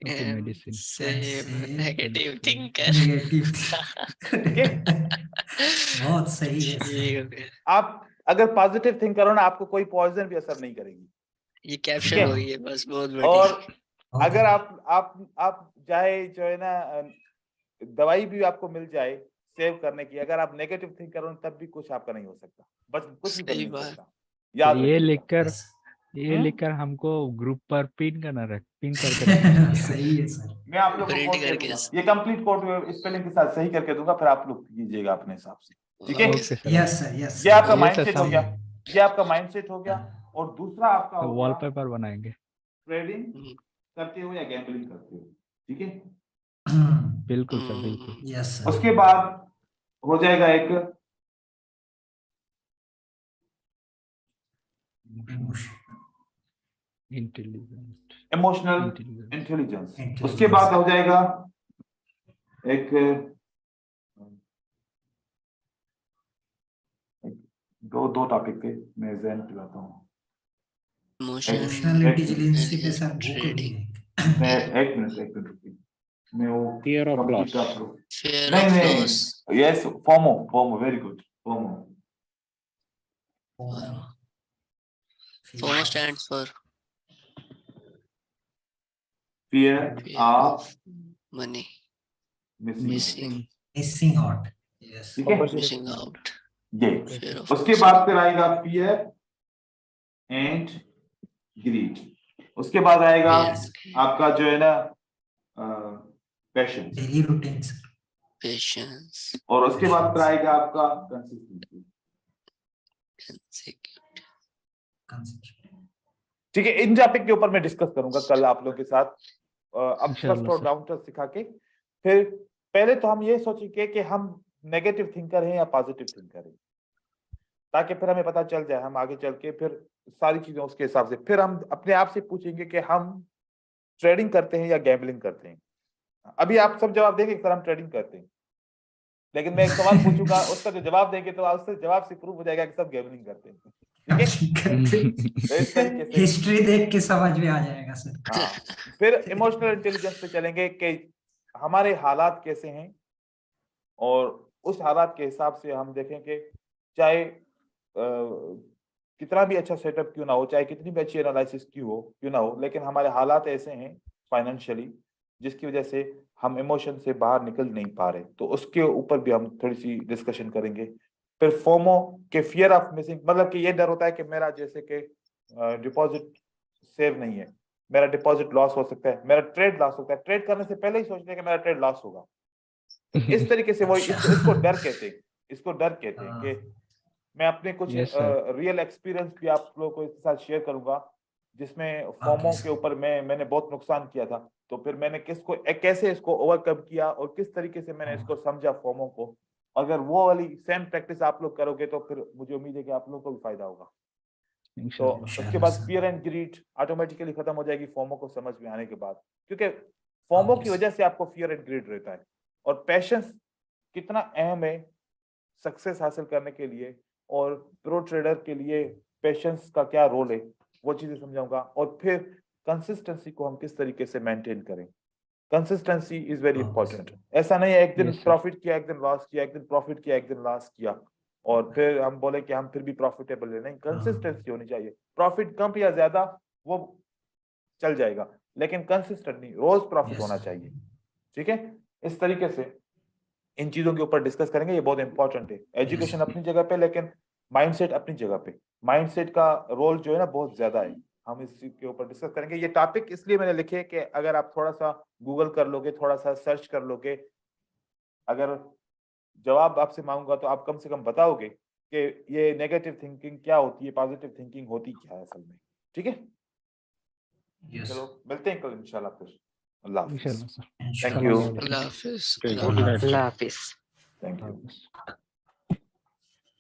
Okay can medicine. save save negative thinker. Negative. ठीक है, बहुत सही है ठीक सर। हो गया। आप अगर पॉजिटिव थिंक करो ना, आपको कोई पॉइजन भी असर नहीं करेगी, ये ठीक कैप्शन है। हो गई है बस, बहुत बड़ी। और बहुत अगर आप चाहे जो है ना दवाई भी आपको मिल जाए सेव करने की, अगर आप नेगेटिव थिंक करो तब भी कुछ आपका नहीं हो सकता, बस कुछ भी बन सही नहीं बात। सकता, याद ये रखिएगा। लिखकर यस। ये लिखकर हमको ग्रुप पर पिन करके रखना चाहिए। सही है सर। मैं आप लोग को प्रिंट कोड दे करके दूंगा, ये कंप्लीट कोड स्पेलिंग के साथ सही करके दूंगा, फिर आप लोग कीजिएगा अपने हिसाब से, ठीक है। Okay okay sir. Sir. Yes sir. Yes ये आपका ये माइंडसेट सर हो गया, सब ये आपका माइंडसेट हो गया। और दूसरा आपका हो गया वॉलपेपर बनाएंगे। ट्रेडिंग करते हो या गैम्बलिंग करते हो, ठीक है। बिल्कुल सर बिल्कुल। Yes sir. उसके बाद हो जाएगा एक इंटेलिजेंट इमोशनल इंटेलिजेंस। इंटेलिजेंस। उसके बाद हो जाएगा एक दो टॉपिक थे, मैं जहन दिलाता हूँ। इमोशनल इंटेलिजेंस पे सर बुक भी ट्रेडिंग। है। मैं एक मिनट रुकिए, मैं वो Fear of complete loss. कर दूं। Fear नहीं of नहीं, loss. Yes, FOMO, very good, FOMO. FOMO stands for fear of money, missing. missing, Missing out. Yes. ठीक है, missing out, ये fear of उसके missing. बाद फिर आएगा fear and greed. उसके बाद आएगा Fear, आपका जो है ना पैशन, Daily routines. patience, और उसके बाद फिर आएगा आपका कंसिस्टेंसी. consecutive. Concept. ठीक है, इन टॉपिक के ऊपर मैं डिस्कस करूंगा कल आप लोगों के साथ. अब इंशाल्लाह फर्स्ट और सर। डाउन ट्रस्ट सिखा के फिर पहले तो हम ये सोचेंगे कि हम नेगेटिव थिंकर हैं या पॉजिटिव थिंकर हैं, ताकि फिर हमें पता चल जाए हम आगे चल के फिर सारी चीजें उसके हिसाब से फिर हम अपने आप से पूछेंगे कि हम ट्रेडिंग करते हैं या गैम्बलिंग करते हैं. अभी आप सब जवाब देंगे सर हम ट्रेडिंग करते हैं, लेकिन मैं एक सवाल पूछूंगा उसका जो जवाब देंगे तो उससे जवाब से प्रूव हो जाएगा कि सब गैम्बलिंग करते हैं. ठीक है, तो इस तरीके से हिस्ट्री देख के समझ में आ जाएगा सर. हाँ, फिर इमोशनल इंटेलिजेंस पे चलेंगे कि हमारे हालात कैसे हैं और उस हालात के हिसाब से हम देखेंगे चाहे कितना भी अच्छा सेटअप क्यों ना हो, चाहे कितनी भी अच्छी एनालिसिस क्यों ना हो, लेकिन हमारे हालात ऐसे हैं फाइनेंशियली जिसकी वजह से हम इमोशन से बाहर निकल नहीं पा रहे, तो उसके ऊपर भी हम थोड़ी सी डिस्कशन करेंगे. फिर फोमो के फियर ऑफ मिसिंग, मतलब कि ये डर होता है कि मेरा जैसे कि डिपॉजिट सेव नहीं है, मेरा डिपॉजिट लॉस हो सकता है, मेरा ट्रेड लॉस हो सकता है, ट्रेड करने से पहले ही सोचते हैं कि मेरा ट्रेड लॉस होगा. इस तरीके से वो इसको डर कहते हैं, इसको डर कहते हैं कि मैं अपने कुछ Yes, sir. रियल एक्सपीरियंस भी आप लोगों को इसके साथ शेयर करूंगा जिसमें फोमो sir. के ऊपर मैंने बहुत नुकसान किया था, तो फिर मैंने कैसे इसको ओवरकम किया और किस तरीके से मैंने इसको समझा फोमो को. अगर वो वाली सेम प्रैक्टिस आप लोग करोगे तो फिर मुझे उम्मीद है कि आप लोगों को भी फायदा होगा. तो इंशाल्लाह। उसके बाद फियर एंड ग्रीड ऑटोमेटिकली खत्म हो जाएगी फोमो को समझ में आने के बाद, क्योंकि फोमो की वजह से आपको फियर एंड ग्रीड रहता है. और पेशेंस कितना अहम है सक्सेस हासिल करने के लिए और प्रो ट्रेडर के लिए पेशेंस का क्या रोल है वो चीजें समझाऊंगा. और फिर कंसिस्टेंसी को हम किस तरीके से मेंटेन करें. Consistency is very important. ऐसा नहीं है एक दिन Yes, sir. प्रॉफिट किया एक दिन लॉस किया, एक दिन प्रॉफिट किया एक दिन लॉस किया और फिर हम बोले कि हम फिर भी प्रॉफिटेबल है. नहीं, कंसिस्टेंसी होनी चाहिए. प्रॉफिट कम या ज्यादा वो चल जाएगा, लेकिन कंसिस्टेंट नहीं, रोज प्रॉफिट Yes, होना sir. चाहिए. ठीक है, इस तरीके से इन चीजों के ऊपर डिस्कस करेंगे. ये बहुत इंपॉर्टेंट है. एजुकेशन अपनी जगह पे, लेकिन माइंडसेट अपनी जगह पे. माइंडसेट का रोल जो है ना बहुत ज्यादा है. हम इस चीज के ऊपर डिस्कस करेंगे. ये टॉपिक इसलिए मैंने लिखे कि अगर आप थोड़ा सा गूगल कर लोगे, थोड़ा सा सर्च कर लोगे, अगर जवाब आपसे मांगूंगा तो आप कम से कम बताओगे कि ये नेगेटिव थिंकिंग क्या होती है, पॉजिटिव थिंकिंग होती क्या है असल में. ठीक है, Yes. चलो मिलते हैं कल इंशाल्लाह. फिर अल्लाह हाफिज. इंशाल्लाह sir. Thank you. Allah Hafiz, Okay, Allah good night. Hafiz. Thank you. Hafiz.